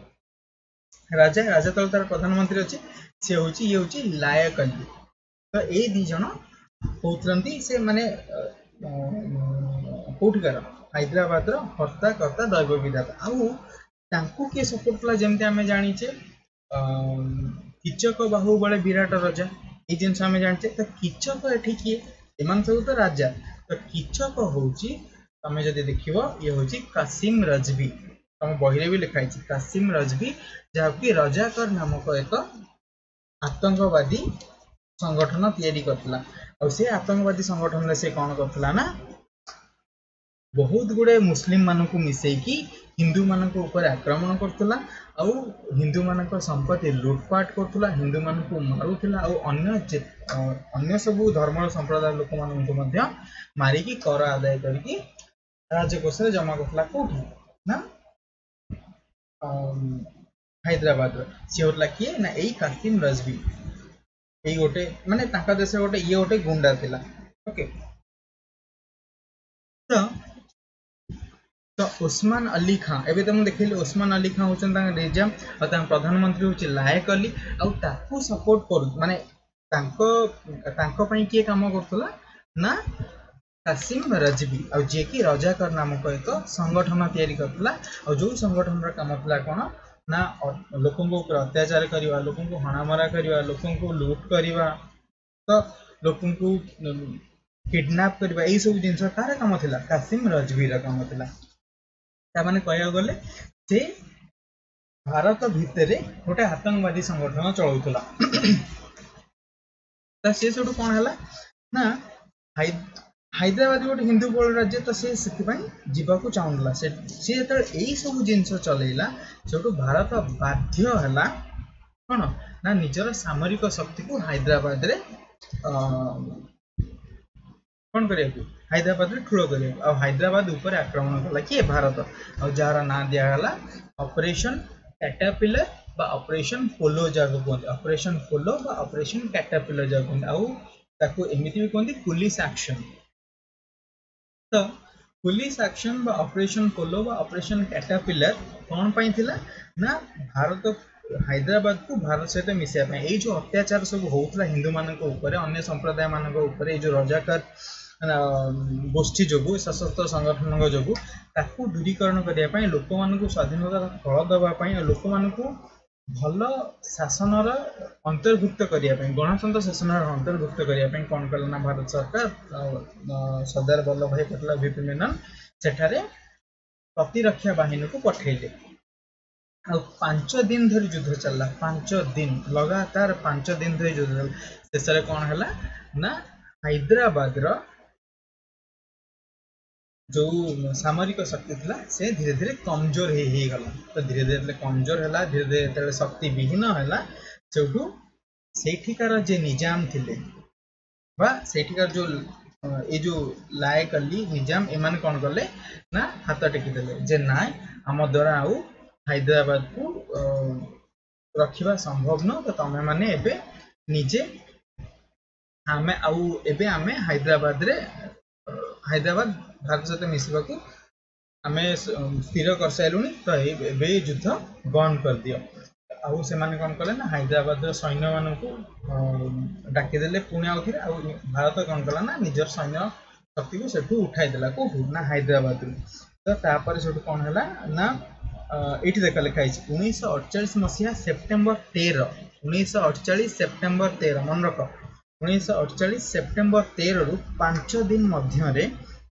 राजा राजा तल तार प्रधानमंत्री अच्छे से हूँ ये हूँ लायक अली। तो ये दी जन होती से माने कौटिकार हैदराबाद हर्ता कर्ता दैव विधाता आउ किए सपोर्ट कला जमती आम जाचे किचक बाहु बड़े विराट राजा ये जिनस आम जाचे। तो किचक एठी किए एमान सब तो राजा, तो किचक हूँ तुम जब देख ये हूँ कासिम रजवी, तुम बही भी लिखाई कासिम रजवी जहाँकि रजाकर नामक एक आतंकवादी संगठन तैयारी करथिला। और से आतंकवादी संगठन से कौन करथिला ना बहुत गुड़े मुस्लिम मानक मिसेकी हिंदू मानक ऊपर आक्रमण करथिला, और हिंदू मानक संपत्ति लुटपाट करथिला, हिंदू मानक मारुथिला, और अन्य सब धर्म संप्रदाय लोक मानक मारिकी कर आदाय करके राजकोष जमा करथिला। कोठी ना हैदराबाद सी होता किए ना यही कासिम रजवी, ये गोटे माने ताका देश गोटे ये गोटे गुंडा थिला। ओके तो उस्मान अली खां एबे तुम देखिले उस्मान अली खां होचन निजाम और प्रधानमंत्री होची लायक अली और सपोर्ट कर माने तांको किए काम करथला ना कासिम रजवी आ जे कि रजाकर नामक एक संगठन तैयारी करथिला आ जो संगठन रा काम थिला कोन ना लोकन को ऊपर अत्याचार करवा लोकन को हणामरा करवा लोकन को लूट करवा तो लोकन को किडनैप करवा ए सब जिंस तार काम थिला कासिम रजवी रा काम थिला ता माने कहया गले से भारत भितर गोटे आतंकवादी संगठन चलाउथला ता से सब कोन हला ना हैदराबाद गोटे हिंदू बहुल राज्य तो से जीवाकू चाहूला से यही सब जिनस चलैला से भारत बाध्य है कौन ना निजर सामरिक शक्ति को हैदराबाद रे कौन करिया हैदराबाद रे ठुलो करिया हैदराबाद ऊपर आक्रमण कला किए भारत और जार ना दिगला ऑपरेशन कैटरपिलर बा ऑपरेशन पोलो जगह कहते ऑपरेशन पोलो बा ऑपरेशन कैटरपिलर जगह कहते आउ ताको एमिति भी कहते पुलिस एक्शन तो पुलिस एक्शन बा ऑपरेशन पोलो बा ऑपरेशन कैटरपिलर कौन पाई थिला ना भारत हैदराबाद को भारत सहित मिसिया पाई ए जो अत्याचार सब होउतला हिंदू मानक ऊपर अन्य संप्रदाय मानक ऊपर ए जो रजाकार गोष्ठी जोगु सशस्त्र संगठन जोगु ताकू दूरीकरण करिया पाई लोक मानक स्वाधीनता फल दबा पाई लोक मानक भल शासन अंतर्भुक्त करिया पाई गणतंत्र शासन अंतर्भुक्त करिया पाई कौन कला ना भारत सरकार सरदार वल्लभ भाई पटेल वीपी मेनन सेठारे प्रतिरक्षा बाहिनी को पठेले आ 5 दिन धरी युद्ध चलला 5 दिन लगातार 5 दिन धरी युद्ध शेष रे कौन हला ना हैदराबाद रो जो सामरिक शक्ति थिला से धीरे धीरे कमजोर हे गला तो धीरे धीरे कमजोर हैला धीरे धीरे शक्ति विहीन हैला सेठू सेठिकार जे निजाम थिले बा सेठिकार जो ए जो लायक अली निजाम एमान कौन कले ना हाथ टेकी देले जे ना आम द्वारा आउ हैदराबाद को रखिबा संभव न तो तमे माने एबे निजे आमे आउ एबे आमे हैदराबाद रे हैदराबाद भारत सहित मिसवा को आमे स्थिर कर साइलुनी तो एबे युद्ध बंद कर दियो आउ से माने कौन कले ना हैदराबाद सैन्य मान को डाकी देले पुणे आउ फिर भारत कौन कला ना निजर सैन्य शक्ति को सेठू उठाई देला को ना हैदराबाद तो तापर सेठू कौन हला ना एठी देखा लिखा है 1948 मसीहा सेप्टेम्बर 13 1948 सेप्टेम्बर 13 मन रख 1948 सेप्टेम्बर 13 रु 5 दिन मध्य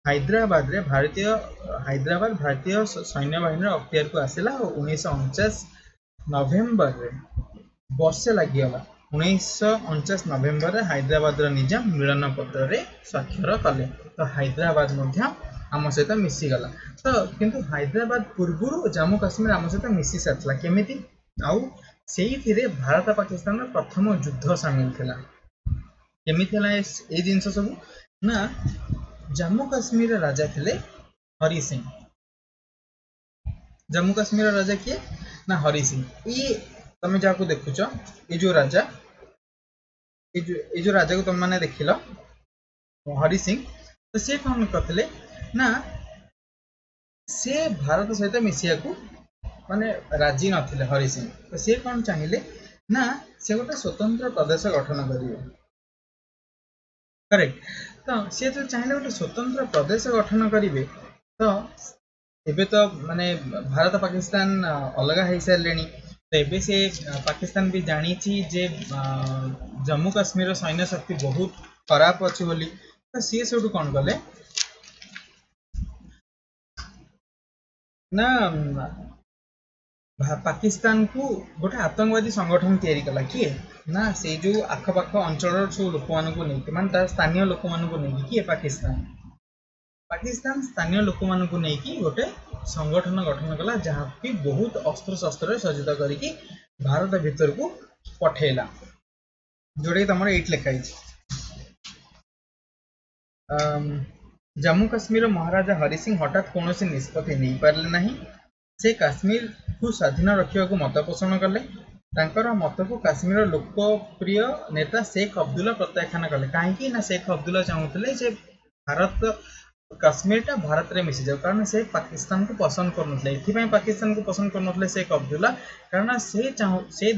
हैदराबाद भारतीय सैन्य बाहिनी अख्तियार को आसला और 1949 नवेम्बर रे वर्षे लगिगला 1949 नवेम्बर रे हैदराबाद निजाम मिलन पत्र रे स्वाक्षर कले तो हैदराबाद मध्य आम सहित मिसीगला तो किंतु हैदराबाद पूर्व जम्मू काश्मीर आम सहित मिसी सारला केमिति आउ से भारत पाकिस्तान प्रथम युद्ध सामिल थिला केमिति हला ए जिंस सब ना जम्मू काश्मीर राजा थिले हरि सिंह जम्मू काश्मीर राजा किए ना हरि सिंह ये तमे जाको देखुच ये जो राजा को तुम माने देखिल हरि सिंह तो से कौन करथिले ना से भारत सहित मिसिया को माने राजी नथिले हरि सिंह तो से कौन चाहिए ना से गोटे स्वतंत्र प्रदेश गठन करिवे करेक्ट तो से तो चाहिए गोटे स्वतंत्र प्रदेश गठन करिवे तो एबे तो माने भारत पाकिस्तान अलग हो सारे तो एबे से पाकिस्तान भी जानी जे जम्मू काश्मीर सैन्य शक्ति बहुत खराब अच्छी बोली तो सी सब कौन कले ना पाकिस्तान को गोटे आतंकवादी संगठन तैयारी कला किए ना से जो आखपाख अंचल सब लोक मान तार स्थानीय लोक मानक किए पाकिस्तान स्थानीय लोक मानक गोटे संगठन गठन कला जहाँ कि बहुत अस्त्र शस्त्र सज्जित करके भारत भीतर को पठेला जोड़े तुम ये लिखाई जम्मू काश्मीर महाराजा हरि सिंह हठात कौन निष्पत्ति नहीं पारे ना से काश्मीर को स्वाधीन रखा मत पोषण कले मत को काश्मीर लोकप्रिय नेता शेख अब्दुल्ला प्रत्याख्यान कले कहीं ना शेख अब्दुल्ला चाहूले जे भारत काश्मीर टा भारत रे मिसी जाओ कारण से पाकिस्तान को पसंद कर पाकिस्तान को पसंद कर शेख अब्दुल्ला कारण से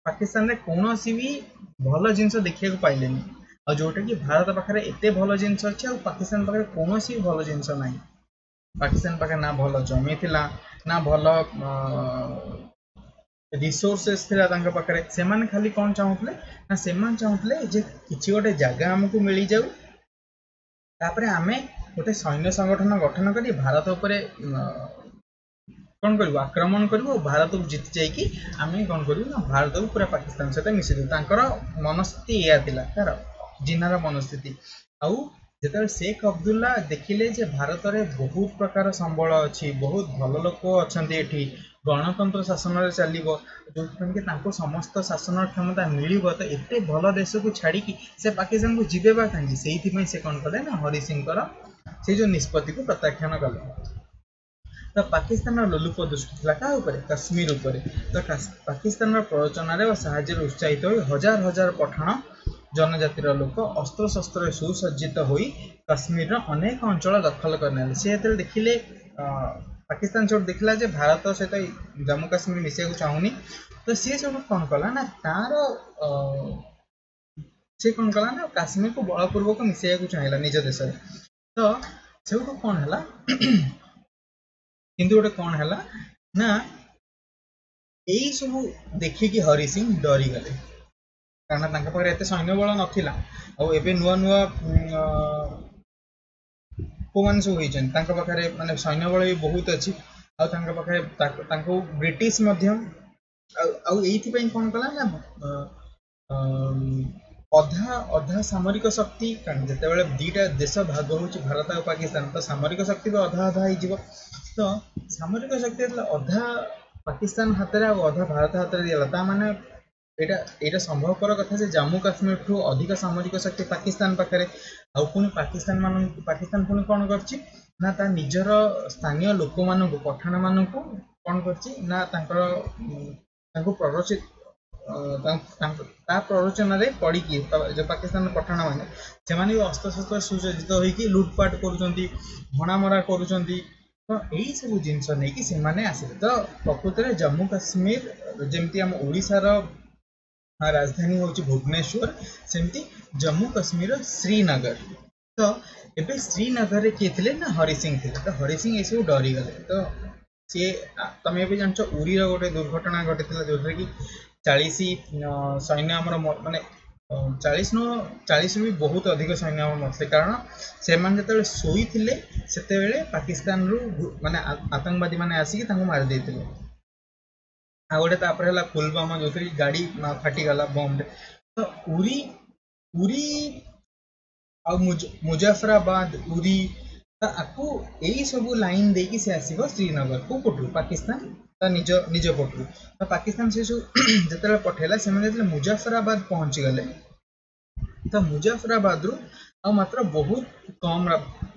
पाकिस्तान रे कौन भी भल जिनस देखा पाइले और जोटा कि भारत पाखे एते भल जिनस अच्छे और पाकिस्तान पाखे कौन सी भल जिनस ना पाकिस्तान पाखे ना भल जमी थिला ना भल रिसोर्सेस थिला तांका पाखे से खाली कौन चाहूले ना से चाहूले जे किसी गोटे जगह आमको मिल जाऊ तापरे आमे गोटे सैन्य संगठन गठन करी भारत उपरे कौन करूँ आक्रमण करूँ भारत को जीति जाइए आम कौन करूँ ना भारत को पूरा पाकिस्तान सहित मिसेद मनस्थिति या तार जिनार मनस्थिति आउ जो शेख अब्दुल्ला देखिले जे भारत में बहुत प्रकार संबल अच्छी बहुत भल लोक अच्छा ये गणतंत्र शासन चलो जो समस्त शासन क्षमता मिल तो एत भल देश को छाड़ी से पाकिस्तान को जीवे कहीं से कौन कले ना हरि सिंह से जो निष्पत्ति को प्रत्याख्यान कले तो पाकिस्तान लोलुप दृष्टि था क्या काश्मीर उपरे तो पाकिस्तान प्ररोचन साहाय्य उत्साहित हो हजार हजार पठाण जनजातिर लोक अस्त्र शस्त्र सुसज्जित हो काश्मीर अनेक अंचल दखल करने से देखिले पाकिस्तान सब देखला जे भारत सहित जम्मू काश्मीर मिसा चाहूनी तो सी सब कौन कला ना तार से कौन कला ना काश्मीर को बलपूर्वक मिसाइक चाहिए निज देश तो से कौन है किंतु गोटे कौन है ना यही सब देखिकी हरि सिंह डरी गले कारण पाखे एत सैन्य बल नाला आबे नुआ नुआ कौन सब होते माने सैन्य बल भी बहुत अच्छी आखे ब्रिटिश कौन कला ना अधा अधा सामरिक शक्ति जिते दीटा देश भाग हो भारत और पाकिस्तान तो सामरिक शक्ति भी अधा अधा हो तो सामरिक शक्ति अधा पाकिस्तान हाथ में अधा भारत हाथ में दिला माने एटा संभवपर कथा से जम्मू काश्मीर ठू अधिक सामरिक शक्ति पाकिस्तान पाखे पुणी पाकिस्तान पुणी कौन कर निजर स्थानीय लोक मान पठाण मान कौन कर प्ररोचित प्ररोचन पड़ी जो पाकिस्तान पठाण मैंने अस्त्र शस्त्र सुसज्जित होगी लुटपाट करणा कर तो यही सब जिनस नहीं से आसिले तो प्रकृत में जम्मू काश्मीर जमती आम ओडिशार राजधानी हूँ भुवनेश्वर सेमती जम्मू काश्मीर श्रीनगर तो एबे श्रीनगर किए थे ना हरि सिंह थे तो हरि सिंह ये सब डरी गले तो सी तुम ये जान उरी गोटे दुर्घटना घटी जो कि 40 सैन्य आमर माने 40 भी बहुत अधिक सैन्य आमर मरते कारण से शोई से पाकिस्तान रु माने आतंकवादी माने आसिक मारी आ गोटे है पुलवामा जो गाड़ी फाटीगला बम तो उरी उरी आ मुजफ्फराबाद उरी आपको यही सब लाइन देकी से आसो श्रीनगर को पटू पाकिस्तान निज निज पटू तो पाकिस्तान से सब जो पठेला से मुजफ्फराबाद पहुंची गले तो मुजफ्फराबाद रु मात्र बहुत कम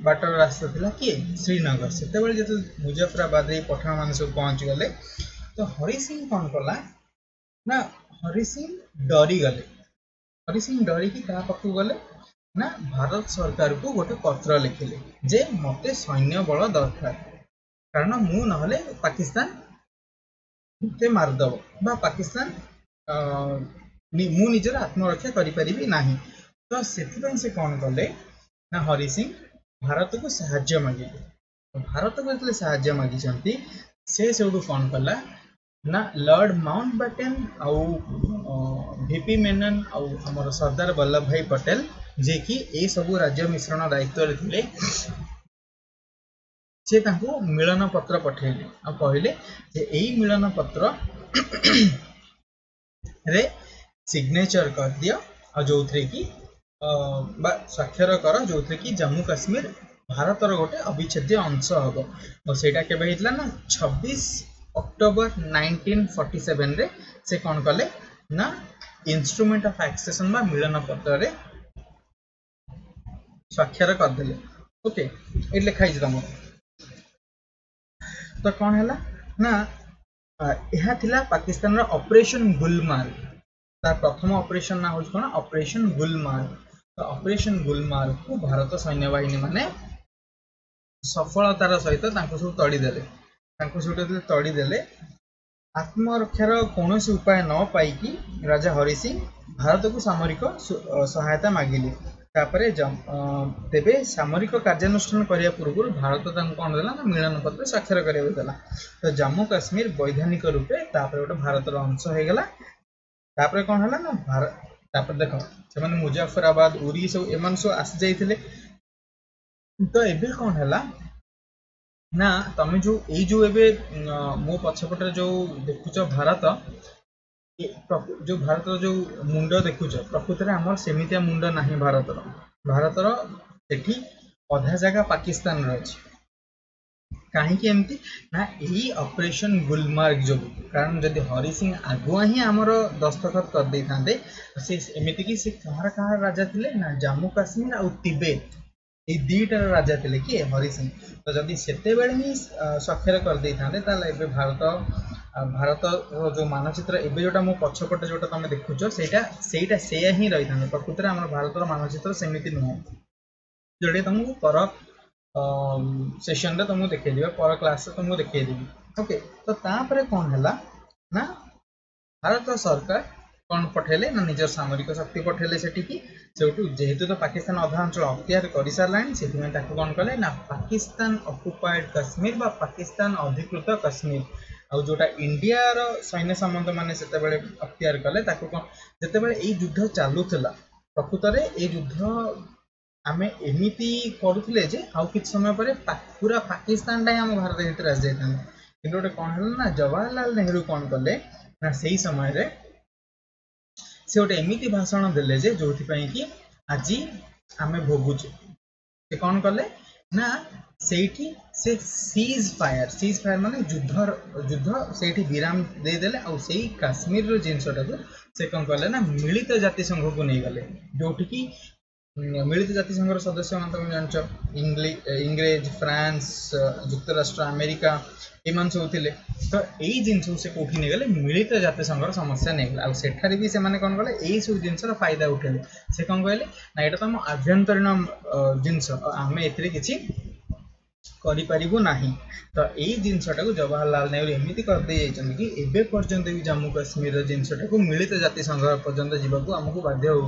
बाटर रास्ता थिला किए श्रीनगर से मुजफ्फराबाद पठाण मान सब पहुंची गले तो हरि सिंह कौन कला ना हरि सिंह डरी गले हरि सिंह डरी कि क्या पाखु गले ना भारत सरकार को गोटे पत्र लिखिले जे मते सैन्य बल दरकार कारण मु नहले पाकिस्तान मते मारदब बा पाकिस्तान मु निजर आत्मरक्षा करि परिबी नाही तो से कौन कले ना हरि सिंह भारत को साहाय्य मागिले भारत को जतले साहाय्य मागी से कौन कला ना लॉर्ड माउंटबेटन आउ वीपी मेनन आउ हमर सरदार वल्लभ भाई पटेल जे कि ए सब राज्य मिश्रण दायित्व थे से मिलन पत्र पठेले आ कहले जे एई मिलन पत्र रे सिग्नेचर कर दियो आ जो कि स्वाक्षर कर जो कि जम्मू काश्मीर भारतर गोटे अविच्छेद्य अंश हम और सेटा केबे हितला ना 26 अक्टोबर 1947 रे से कौन कले ना इंस्ट्रूमेंट ऑफ एक्सेशन बा मिलन पत्र रे स्वाक्षर करदे ओके ये लिखाई तुम तो कौन है ना यह थिला पाकिस्तान रा ऑपरेशन गुलमार्ग तार प्रथम ऑपरेशन ना हो कौन ऑपरेशन गुलमार्ग तो ऑपरेशन गुलमार्ग को भारत सैन्य बाहिनी माने सफलतार सहित सब तड़ीदे सब तड़ीदे आत्मरक्षार कौन उपाय न पाई राजा हरि सिंह भारत को सामरिक सहायता मागिले तेबे सामरिक कार्यानुष्ठान करने पूर्व भारत कौन देला ना मिलन पत्र स्वाक्षर करा तो जम्मू काश्मीर वैधानिक रूपे गोटे भारत अंश हो गला कौन है ना भारत देख से मुजफ्फराबाद उरी सब एम सब आसी जाते तो एबे कौन है ना तमें जो ये जो एबे मो पछपटे जो देखुच भारत जो भारत जो मुंड देखुच प्रकृत में आम सेमितिया मुंड ना भारतर सेठी अधा जगह पाकिस्तान रही कहीं एमती ना यही ऑपरेशन गुलमार्ग जो कारण जदि हरि सिंह आगुआ ही आमर दस्तखत कर दे था से एमती कि से कहार कहार राजा थे ना जम्मू काश्मीर और तिब्बत ये दुईटार राजा थे किए हरि सिंह तो जदि से ही स्वाक्षर कर दे था भारत भारत जो मानचित्र एवं जोटा मो पछपटे जोटा तुम देखुच से ही रही था प्रकृत में आम भारतर मानचित्र सेमती नुह जोटा तुमको पर सेशन तुमको देखी पर क्लास तुमको देखी ओके तो तापर कौन है ना भारत सरकार कौन पठेले ना निजर सामरिक शक्ति पठेले से जेहेतु तो पाकिस्तान अधा अंचल अख्तियार कर सारा से कौन कले ना पाकिस्तान ऑक्युपाइड कश्मीर बा पाकिस्तान अधिकृत कश्मीर आउ जोटा इंडिया रो सैन्य सामंत माने सेते बेले अख्तियार कले कौन जेते बेले ए युद्ध चालूला प्रकृत में ए युद्ध आमे एमिति करुले जे आउ किछ समय पर पूरा पाकिस्तान टाइम आम भारत भीतर आसी जाता कि गोटे कौन है ना जवाहरलाल नेहरू कौन कले ना से समय रे से गोटे एमिति भाषण देले जे जो कि आज आमे भोगुचे से कौन कले ना सेठी से सीज फायर माने युद्ध सेठी विराम दे देले और से काश्मीर रो जिनसटा को से कौन कले ना मिलित जाति संघ को नहीं गले जोठी कि मिलित जाति संघ सदस्य मान तुम जान इंग्रेज फ्रांस युक्तराष्ट्र अमेरिका एमान सब थे तो यही जिन से कौटी नहीं गले मिलित जाति संघर समस्या नहीं गला सेठारे भी से कौन कले यही सब जिनसर फायदा उठेले से कौन कहले ना यहाँ तो आम आभ्यंतरीण जिनस आम ए करिपारिबु नाही तो यही जिनसटा को जवाहरलाल नेहरू एमती कर दे जाइछन कि एबे पर्यंत भी जम्मू काश्मीर जिनसटा को मिलित जाति संघ पर्यंत जीवाकू आमको बाध्य हो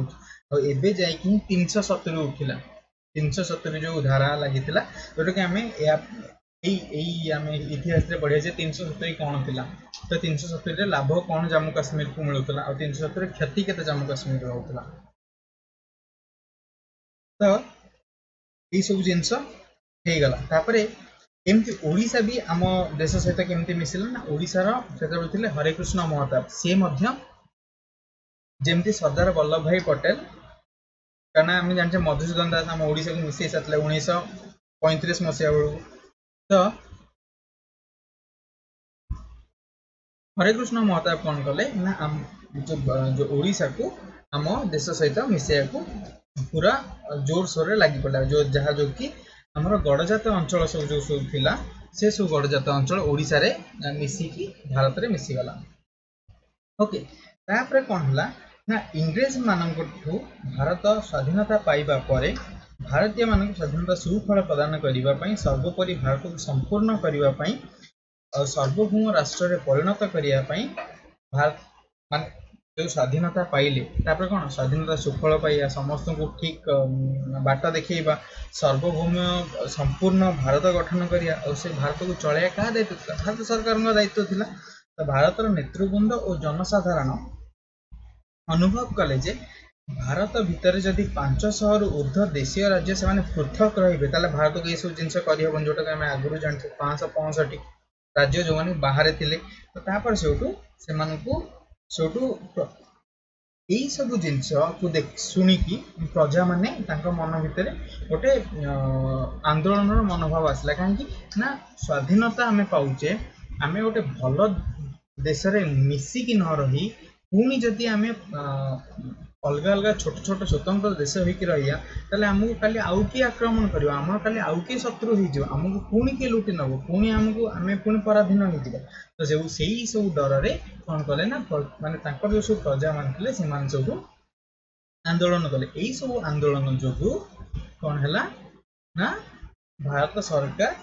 और एबे जाई 370 उठिला 370 जो धारा लगी जोटा कि आमे आमे इतिहास रे पढ़े जे 370 कौन थिला तो 370 रे लाभ कौन जम्मू काश्मीर को मिलुतला और 370 रे क्षति केते जम्मू काश्मीर रे होतला तो ये सब जिनस हे गला तापरे एमती ओडिशा भी आम देश सहित केमती मिसिला ना ओडिशा रो सेते थिले हरे कृष्ण महताब से मध्य जेमती सरदार वल्लभ भाई पटेल कारण आम जानते मधुसूदन दास आम ओडिशा को मिसई साथले 1935 मसीहा बेलू तो हरे कृष्ण महताब कौन कले ना आम जो ओडिशा को आम देश सहित मिसैया को पूरा जोर सोर लगी पड़ा जो जहाँ जो कि आमर गड़जात अंचल सब जो सब थिला से सब गड़जात अंचल ओडिशा रे मिसिकी भारत रे मिसिगला ओके तापर कौन है ना इंग्रेज मानक भारत स्वाधीनता पाइबा परे भारतीय मानक स्वाधीनता सुफल प्रदान करने सर्वोपरि भारत को संपूर्ण करने और सार्वभौम राष्ट्र रे परिणत करने भारत मान जो स्वाधीनता पाइले तापर कौन स्वाधीनता सुफल पाइबा समस्त को ठीक बाट देखा सार्वभौम संपूर्ण भारत गठन करिया और से भारत को चलैया क्या दायित्व था भारत सरकार दायित्व थिला तो भारतर नेतृवृंद और जनसाधारण अनुभव कले जे भारत भितर जदि 500 रु ऊर्ध्व देशीय राज्य से पृथक रही भारत को ये सब जिन करहबन जोटा आम आगुरी जानते 565 राज्य जो मैंने बाहर थे तो तापर सेठू यही सब जिनस को देख शुणिकी प्रजा माने मन भितर गोटे आंदोलन मनोभाव आसला कहीं ना स्वाधीनता आम पाचे आम गोटे भल देश मिसिकी न रही पुणी जदि आम अलग अलग छोट छोट स्वतंत्र देश होकर रहा आमको खाली आउ किए आक्रमण कर आम खाली आउ किए शत्रु होमको पुणी किए लुटि नब पुणी आमको आम पुणी पराधीन हो तो जो से सब डर से कौन कले ना माने जो सब प्रजा मान से सब आंदोलन कले यही सब आंदोलन जो कौन है ना भारत सरकार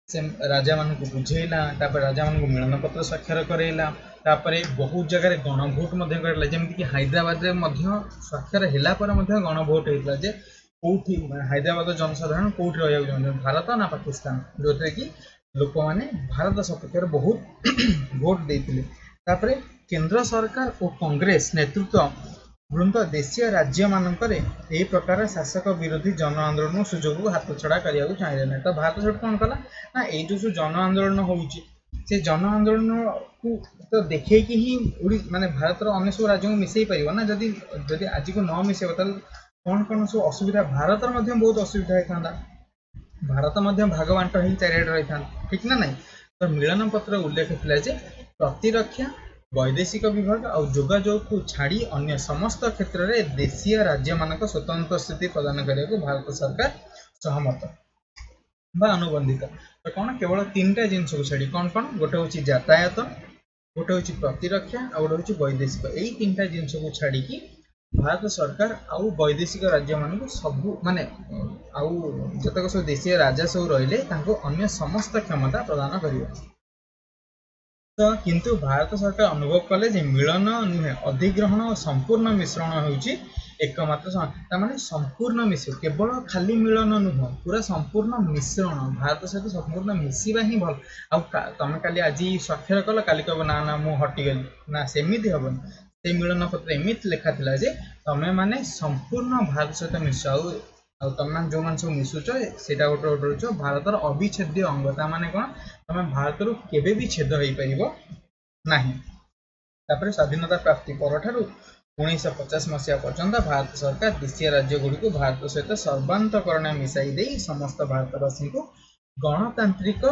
से राजा मान को बुझेला राजा मान को मिलन पत्र स्वाक्षर करेला बहुत जगह गणभोट जमीक कि हैदराबाद स्वाक्षर है गणभोट होता जे कौटी हैदराबाद जनसाधारण कौटी रहा भारत ना पाकिस्तान जो थे कि लोक मैंने भारत सपक्ष बहुत भोट देते केंद्र सरकार और कांग्रेस नेतृत्व वृंद देशीय राज्य मानक प्रकार शासक विरोधी जन आंदोलन सुजोग हाथ छड़ा करने चाहिए ना तो भारत सरकार कौन कला ना ये जो जन आंदोलन होची से जन आंदोलन को तो देखे कि ही माने भारत अन्य सब राज्य को मिसई पार ना जदि जदि आज को न मिसेब तो कौन कौन सब असुविधा भारत बहुत असुविधा होता भारत भाग बांट हो चारिड़े रही था ठीक ना नहीं तो मिलन पत्र उल्लेख थिला जे प्रतिरक्षा वैदेशिक विभाग और जोगाजोग को छाड़ी अन्य समस्त क्षेत्र में देशीय राज्य मानक स्वतंत्र स्थिति प्रदान करने को भारत सरकार सहमत बा अनुबंधित तो कौन केवल तीन टा जिनस को छाड़ी कौन कौन गोटे हूँ यातायात गोटे हूँ प्रतिरक्षा और गोटे हूँ वैदेशिक यही तीन टा जिनस को छाड़ी भारत सरकार आउ वैदेशिक राज्य मान सबू माने आउ जतक सब देशीय राजा सब रहिले अन्य समस्त क्षमता प्रदान करियो तो किंतु भारत सरकार अनुभव कले जे मिलन नुहे अधिग्रहण और संपूर्ण मिश्रण होउची एकमात्र माने संपूर्ण मिश्रण केवल खाली मिलन नुह पूरा संपूर्ण मिश्रण भारत सहित संपूर्ण मिसिबा ही भल आ तमे काली आज स्वाक्षर कल काली कहब ना ना मु हटि गली ना सेमिति हबन से मिलन पत्र एमिति लेखा थिला जे तमे माने संपूर्ण भारत सहित मिसाउ तुम जो मान सब मिसुच से गोटे गोटे भारत अविच्छेद्य अंग माने कौन तुम भारत रू केबे भी छेद हो पार स्वाधीनता प्राप्ति पर 1950 मसीहा पर्यंत भारत सरकार देशीय राज्य गुड़ी भारत सहित सर्वांतकरण मिसाई दे समस्त भारतवासी को गणतांत्रिक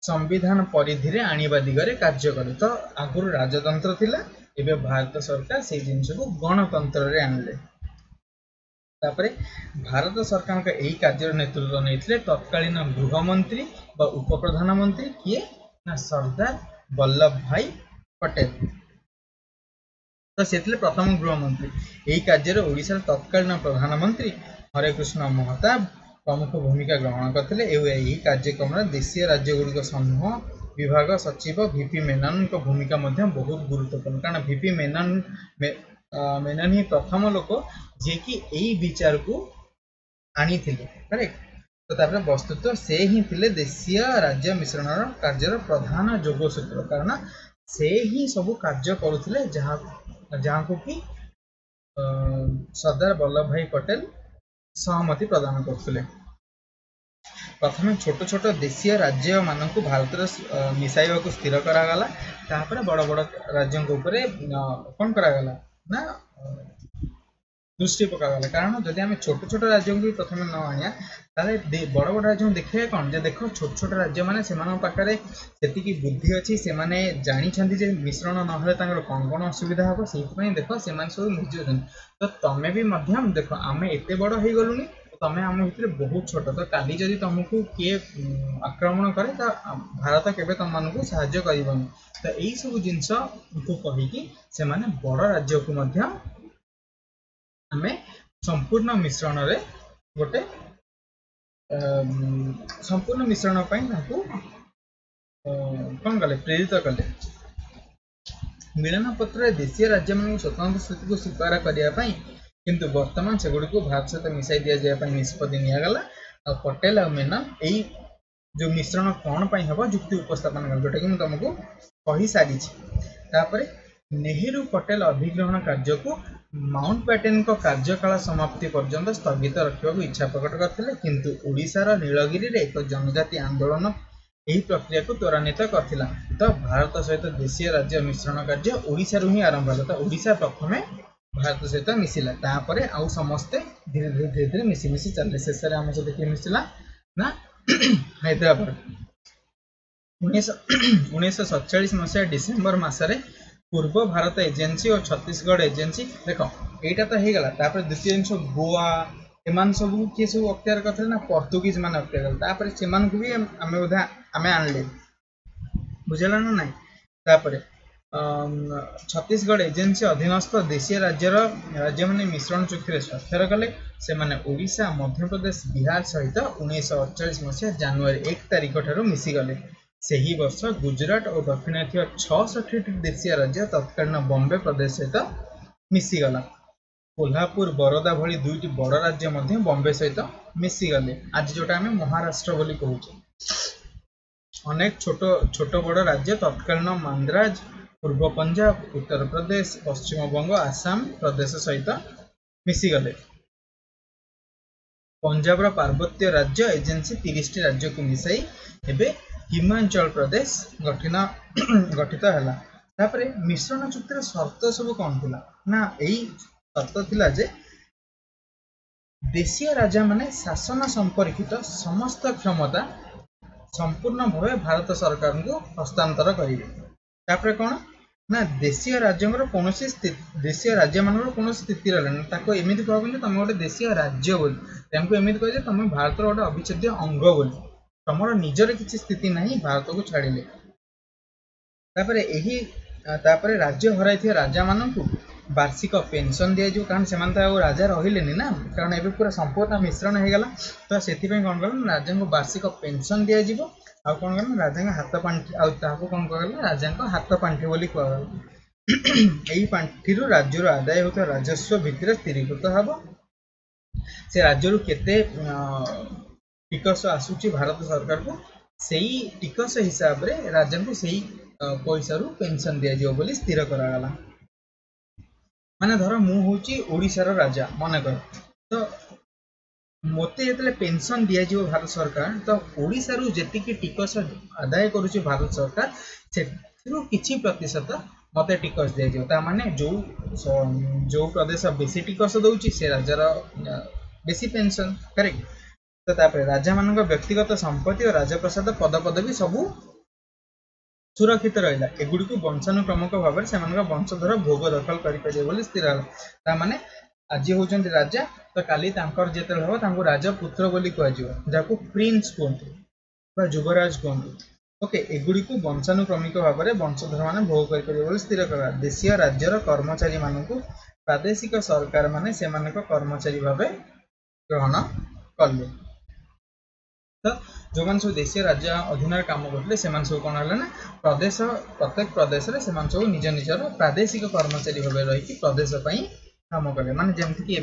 संविधान परिधि आनिबा दिगरे कार्य करे तो आगुर राजतंत्र थिला एबे भारत सरकार से जिनस को गणतंत्र रे आनले भारत सरकार का यही कार्य नेतृत्व नहीं तत्कालीन गृहमंत्री व उप प्रधानमंत्री किए ना सरदार वल्लभ भाई पटेल तो से प्रथम गृहमंत्री यही कार्य ओडिशा तत्कालीन प्रधानमंत्री हरे कृष्ण महताब प्रमुख भूमिका ग्रहण करते यही कार्यक्रम देशीय राज्य गुड़िक समूह विभाग सचिव वीपी मेनन भूमिका बहुत गुरुत्वपूर्ण कारण वीपी मेनन ही प्रथम लोक जे कि यही विचार को आनी थिले करेक्ट तो तापर वस्तुतः से ही थिले देशीय राज्य मिश्रण कार्य प्रधान जोगसूत्र कारण से ही सब कार्य करुथिले जहाँ को कि सरदार वल्लभ भाई पटेल सहमति प्रदान करथिले प्रथम छोट छोट देशीय राज्य मानक भारत मिसाइबा को स्थिर करागला तापर बड़ बड़ राज्यों ऊपर कौन करागला ना दृष्टि पकागला कारण जदि आम छोट छोट राज्य को प्रथम न आनिया बड़ बड़ राज्य देखिए कौन जे देख छोट छोट राज्य मैंने से पाखे से बुद्धि अच्छी से जानी मिश्रण ना कौन कौन असुविधा हम से देख से सब मिजुन तो तमें भी देख आम एत बड़ हो गलुनी तमें आम भर बहुत छोट तो काली जदि तुमको किए आक्रमण करे तो भारत केवे तुम मानक साहाय्य करबनी तो यही सब जिनस को कहीकि से बड़ राज्य को आमे संपूर्ण मिश्रण रे गोटे संपूर्ण मिश्रण कौन कले प्रेरित कले मिलन पत्र देशीय राज्य मान स्वतंत्र स्थिति को स्वीकार करने किंतु वर्तमान से गुड़ी को भारत सहित मिसाई दि जाए निष्पत्ति निगला और पटेल और मेनन यही जो मिश्रण कौन पाई हम जुक्ति उपस्थापन कर जोटा कि मुझे तुमको कही सारी नेहरू पटेल अधिग्रहण कार्य को माउंटबेटन को कार्यकाल समाप्ति पर्यंत स्थगित रखा इच्छा प्रकट करते किंतु ओडिशार नीलगिरी रे एक जनजाति आंदोलन यही प्रक्रिया को त्वरान्वित करथिला तो भारत सहित देशीय राज्य मिश्रण कार्य ओडिशा ही आरंभ होला तो ओडिशा प्रथमे भारत सहित मिसिला तापर आउ समस्ते धीरे धीरे धीरे धीरे मिसी मिसी चलले शेष रे हम सहित के मिसिला ना हैदराबाद 1947 मसीहा डिसेम्बर मसरे पूर्व भारत एजेंसी और छत्तीसगढ़ एजेंसी देख यहाँ तो हो गला द्वितीय जिन गोवा एमान सब किए सब अख्तियार करते ना पर्तुगीज मान अख्तियार करते से भी आम बोधे आम आनले बुझेगा ना नाई छत्तीसगढ़ एजेन्सी अधीनस्थ देशीय राज्य माने मिश्रण चुक्ति स्वाक्षर कले से माने ओडिशा मध्य प्रदेश बिहार सहित 1948 मसीहा जनवरी 1 तारिख ठारू मिसीगले सेही वर्ष गुजरात और दक्षिण एशिया 66 देशीय राज्य तत्कालीन बॉम्बे प्रदेश सहित मिसीगला कोल्हापुर बरोदा भली दुईटी बड़ राज्य मध्य बॉम्बे सहित मिसीगले आज जोटा आम महाराष्ट्र बोली कहूचे अनेक छोट छोट बड़ राज्य तत्कालीन मांद्राज पूर्व पंजाब उत्तर प्रदेश पश्चिम बंग आसाम प्रदेश सहित मिसीगले पंजाब पार्वत्य राज्य एजेन्सी 30 टी राज्य को मिसाई एबे हिमाचल प्रदेश गठित है तापरे मिश्रण चुक्तिर शर्त सब कौन थिला ना एई शर्त थिला जे देशीय राजा माने शासन संपर्कित समस्त क्षमता संपूर्ण भाव भारत सरकार को हस्तांतर करेंगे तापरे कौन ना देशीय राज्य कौन देशीय राज्य मान कौन स्थिति रहा एमती कहबे तुम गोटे देशीय राज्य बोली एमती कहे तुम भारत गोटे अविच्छेद्य अंग बोली तुम निजर किसी स्थिति ना भारत को छाड़िले तापरे राज्य हराई राजा मानू वार्षिक पेंशन दि कारण से राजा रहिले ना कारण एबे पूरा संपूर्ण मिश्रण हो गला तो से कौन कल राजा को वार्षिक पेंशन दि आ कौन कल राजा हाथ पांठि कौन कहला राजा हाथ पांठि बोली कहगला यही पांठि राज्य आदाय होता राजस्व भित्तिर स्थिरीकृत हम से राज्य केते टिकस आसूची भारत सरकार को सही टिकस हिसाब रे राजा को सही पैसा रु पेंशन दि बोली स्थिर करागला माने धर मु होची ओडिशार राजा मन कर तो मते जतले पेंशन दिया जीव भारत सरकार तो ओडिशा रु जेतिकी टिकस आदाय करूची भारत सरकार सेथिरु किछि प्रतिशत मते टिकस दिया जीव ता माने जो प्रदेश बेसी टिकस दउची से राजार बेसी पेंशन करेक्ट तो तापर राजा मानक व्यक्तिगत संपत्ति और राजप्रसाद पद पदवी सबू सुरक्षित रहा एगुड़ी को वंशानुक्रमक भाव से वंशधर भोग दखल कर स्थिर है माने आज होचंती राजा तो काली जिते हम राजपुत्र बोली कह प्रिंस कहते युवराज कहते ओके एगुड़ी को वंशानुक्रमिक भाव में वंशधर माने भोग कर स्थिर कर देशीय राज्यर कर्मचारी मानक प्रादेशिक सरकार माने से कर्मचारी भाव ग्रहण कले तो जो मैंने सब देशीय राज्य अधीन काम करते सब कौन है ना प्रदेश प्रत्येक प्रदेश में सब निज निजर प्रादेशिक कर्मचारी भाव रही प्रदेश काम कले माने जमती कि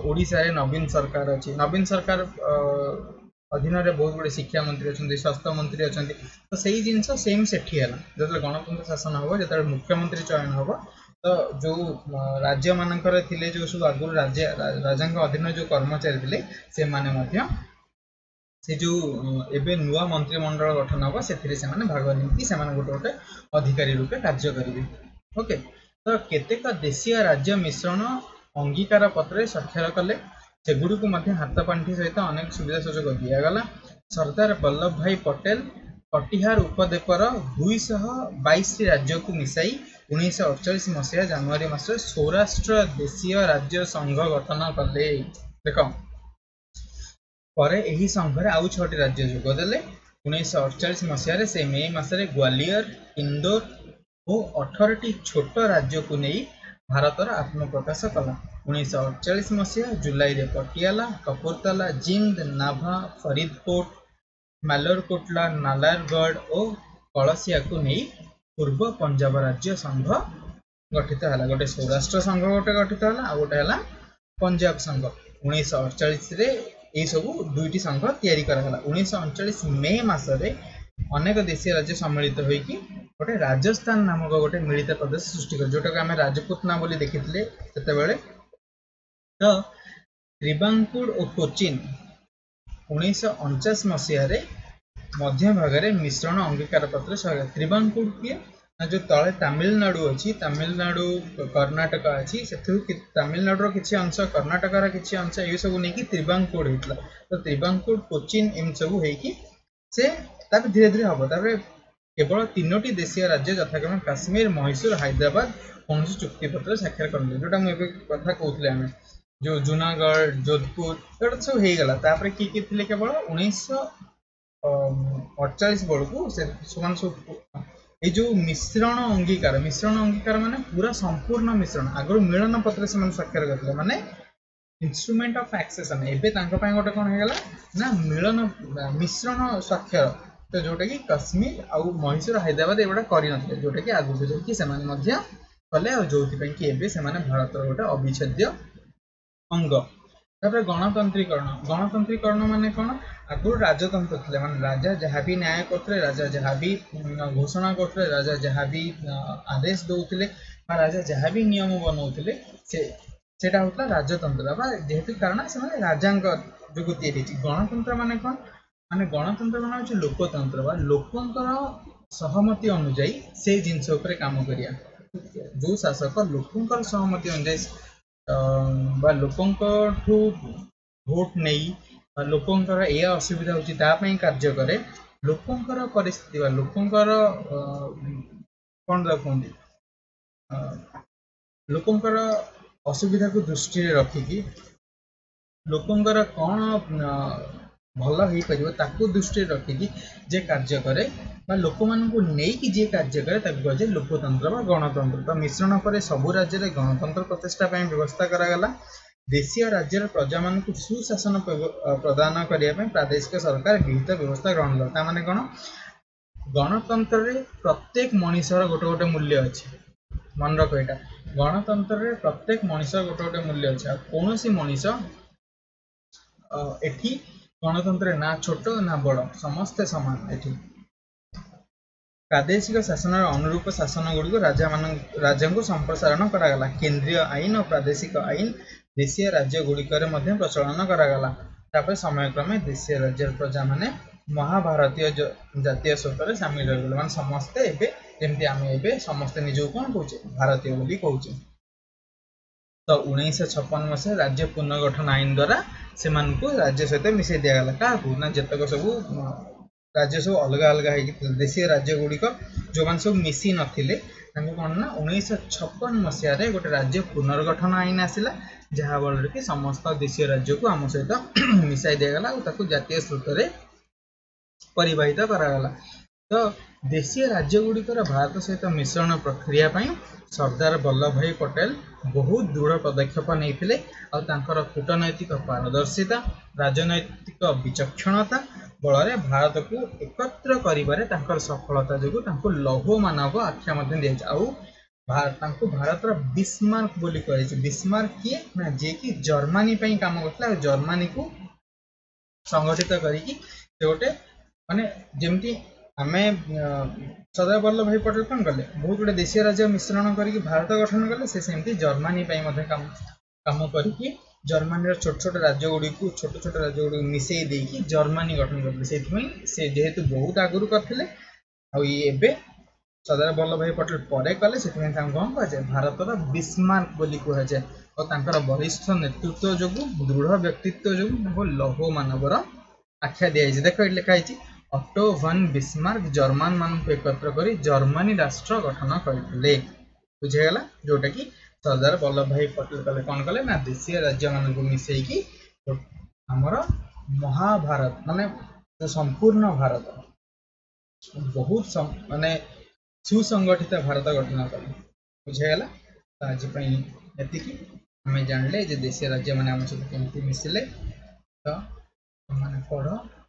ओडिशा रे नवीन सरकार अच्छी नवीन सरकार अधीन में बहुत गुड़े शिक्षा मंत्री अच्छा स्वास्थ्य मंत्री अच्छा तो सही जिनस सेम से जो गणतंत्र शासन हम जो मुख्यमंत्री चयन हम तो जो राज्य मानकर थे जो सब आगुरी राजा अधीन जो कर्मचारी थे से जो एबे नुआ मंत्रिमंडल गठन हम से भाग नहीं से गोटे गोटे अधिकारी रूपे कार्य करेंगे ओके तो केतेक देशीय राज्य मिश्रण अंगीकार पत्र स्वाक्षर कले सेगुड़ी को हाथ पांठि सहित अनेक सुविधा सुजोग दिगला सरदार वल्लभ भाई पटेल कटिहार उपद्वीपर 222 राज्य को मिसाई 1948 मसीहा जनवरी मास सौराष्ट्र देशीय राज्य संघ गठन कले देख परे एही संघरे आउ 6टी राज्य जोगदेले 1948 मसीह से मे मासरे ग्वालियर इंदौर और 18टी छोट राज्य को नहीं भारतर आत्मप्रकाश कला 1948 मसीहा जुलाई रे पटियाला कपूरताला जिंद नाभा फरीदकोट मालरकोटला नालारगढ़ और कलसिया को नहीं पूर्व पंजाब राज्य संघ गठित है गोटे सौराष्ट्र संघ गोटे गठित है आ गोटे है पंजाब संघ 1948 रे ये सब दुईटी संघ तैयारी कराला 1939 मे मासरे अनेक देशीय राज्य सम्मिलित होइकी गोटे राजस्थान नामक गोटे मिलित प्रदेश सृष्टि कर जोटा आम राजपूतना बोली देखिथिले सेतेबेले तो त्रिबांकुर और कोचिन 1949 मसीह मध्य भाग में मिश्रण अंगीकार पत्र सह त्रिबांकुर किए जो तले तमिलनाडु अच्छी तमिलनाडु कर्णाटक अच्छी से तमिलनाडु किसी अंश कर्णाटकर किसी अंश ये सब नहीं त्रिबांकुर होता तो त्रिबांकुर कोचिन एम सब से धीरे धीरे हम केवल 3टी देशीय राज्य यथाक्रम काश्मीर मैसूर हैदराबाद कौन चुक्ति पत्र स्वाक्षर करेंगे जोटा मुझे कथा कहते आम जो जूनागढ़ जोधपुर ये सब हो गला किए थे केवल 1948 बेलू से सब ये जो मिश्रण अंगीकार माने पूरा संपूर्ण मिश्रण आगु मिलन पत्र से स्वाक्षर करते माने इंस्ट्रूमेंट ऑफ एक्सेशन एबे तांको पाए गोटे कोन हेगला ना मिलन मिश्रण स्वाक्षर तो जोटा कि कश्मीर आउ मैसूर हैदराबाद एबडा करि नथिले जोटा कि आगु जो कि से माने मध्य कले और जोथि पई कि एबे से माने भारतर गोटे अविच्छेद्य अंग तापर गणतंत्रीकरण माने कोन आगु राजतंत्र थिले माने राजा जहाँ भी न्याय करते राजा जहाँ भी घोषणा करते राजा जहाँ भी आदेश दउथिले राजा जहाँ भी नियम बनाउथिले से सेटा होतला राजतंत्र बा जेहेतु कारण से माने राजांक जो तैयारी गणतंत्र माने कोन माने गणतंत्र माने होछि लोकतंत्र बा लोकंकर सहमति अनुसार से जिनस ऊपर काम करिया जो शासक लोकंकर सहमति अनुसार बा लोकंकठू भोट नहीं लोकंकर ए असुविधा होछि ता पई कार्य करे लोकंकर परिस्थिति बा लोकंकर कोन रखोंदी लोकंकर असुविधा को दृष्टि रखिकी लोकंकर कौन भल हो पार ताकू दृष्टि रखिकी जे कार्य करे बा लोक मानू नहीं जे कार्य करे ताकू कहे लोकतंत्र बा गणतंत्र तो मिश्रण पर सबु राज्य में गणतंत्र प्रतिष्ठा व्यवस्था करागला देशीय राज्य प्रजा मान सुशासन प्रदान करने प्रादेशिक सरकार विहित व्यवस्था ग्रहण कला माने कौन गणतंत्र रे प्रत्येक मनीषर गोटे गोटे मूल्य अच्छे मन रख यहाँ गणतंत्र रे प्रत्येक मनीषर गोटे गोटे मूल्य अच्छे कौन सी मनीष एठी गणतंत्र ना छोट ना बड़ समस्ते समान एठी प्रादेशिक शासन अनुरूप शासन गुड़िक राजा को संप्रसारण करागला केंद्रीय आईन और प्रादेशिक आईन देशीय राज्य गुड़िक प्रचलन करागला तापर समयक्रमे देशीय राज्य प्रजा माने महाभारतीय जातीय स्वतर सामिल हो गले माने समस्ते एबे जेमती आमे एबे समस्ते निजो कोन कहूचे भारतीय बोली कहूचे तो 1956 मसीह राज्य पुनर्गठन आईन द्वारा से राज्य सहित मिसई दिया गला का ना जतक सब राज्य सब अलग अलग है देशीय राज्य गुड़िक जो मान सब मिसी नथिले कौन ना 1956 मसीह गोटे राज्य पुनर्गठन आईन आसला जहाँ बल कि समस्त देशीय राज्य को आम सहित मिसाई दिगला और जातीय स्रोत में परिवाहित करागला तो देशीय राज्य गुड़िकर भारत सहित मिश्रण प्रक्रिया सरदार वल्लभ भाई पटेल बहुत दृढ़ पदक्षेप नहीं और कूटनैतिक पारदर्शिता राजनैतिक विचक्षणता बल भारत को एकत्र कर सफलता जो लौह मानव आख्या भारत बिस्मार्क बोली कही बिस्मार्क किए ना जे कि जर्मनी काम करता जर्मनी को संगठित करके गोटे माने जमती आमे सरदार वल्लभ भाई पटेल कौन कले बहुत गुड़े देशीय राज्य मिश्रण करके भारत गठन कले से सेमती जर्मनी काम करके जर्मनी छोट छोट राज्य गुड़ी को छोट छोट राज्य गुड़ी मिसई देकी जर्मनी गठन करते से जेहेतु बहुत आगुरी करते आबे सरदार वल्लभ भाई पटेल पर कले से कौन कहुए भारतर बिस्मार्क बोली कहुए और वरिष्ठ नेतृत्व जो दृढ़ व्यक्तित्व जो लौह मानवर आख्या दिखाई देख ये लिखाई ऑटो वन बिस्मार्क जर्मन मान एकत्र कर जर्मनी राष्ट्र गठन करते बुझेगला जोटा कि सरदार वल्लभ भाई पटेल कले कौन कले ना देशीय राज्य मान को मिसई आमर महाभारत माने संपूर्ण भारत बहुत माने सुसंगठित भारत गठन कले बुझेगला तो आज ये आम जानले देशीय राज्य मैंने आम सहित केमती मिसिले तो मैंने पढ़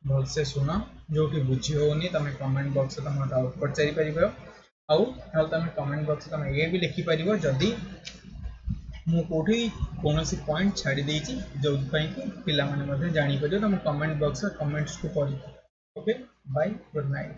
भलसे शुण जो कि बुझी होनी तुम कमेंट बॉक्स तुम डाउट पचारि पार आउ तुम कमेंट बॉक्स तुम ये भी लिखिपर जदि मु कोठी कौन पॉइंट छाड़ी देछि जो कि पिला माने जानी परियो तुम कमेंट बॉक्स कमेंट्स को पढ़ी ओके बाय गुड नाइट।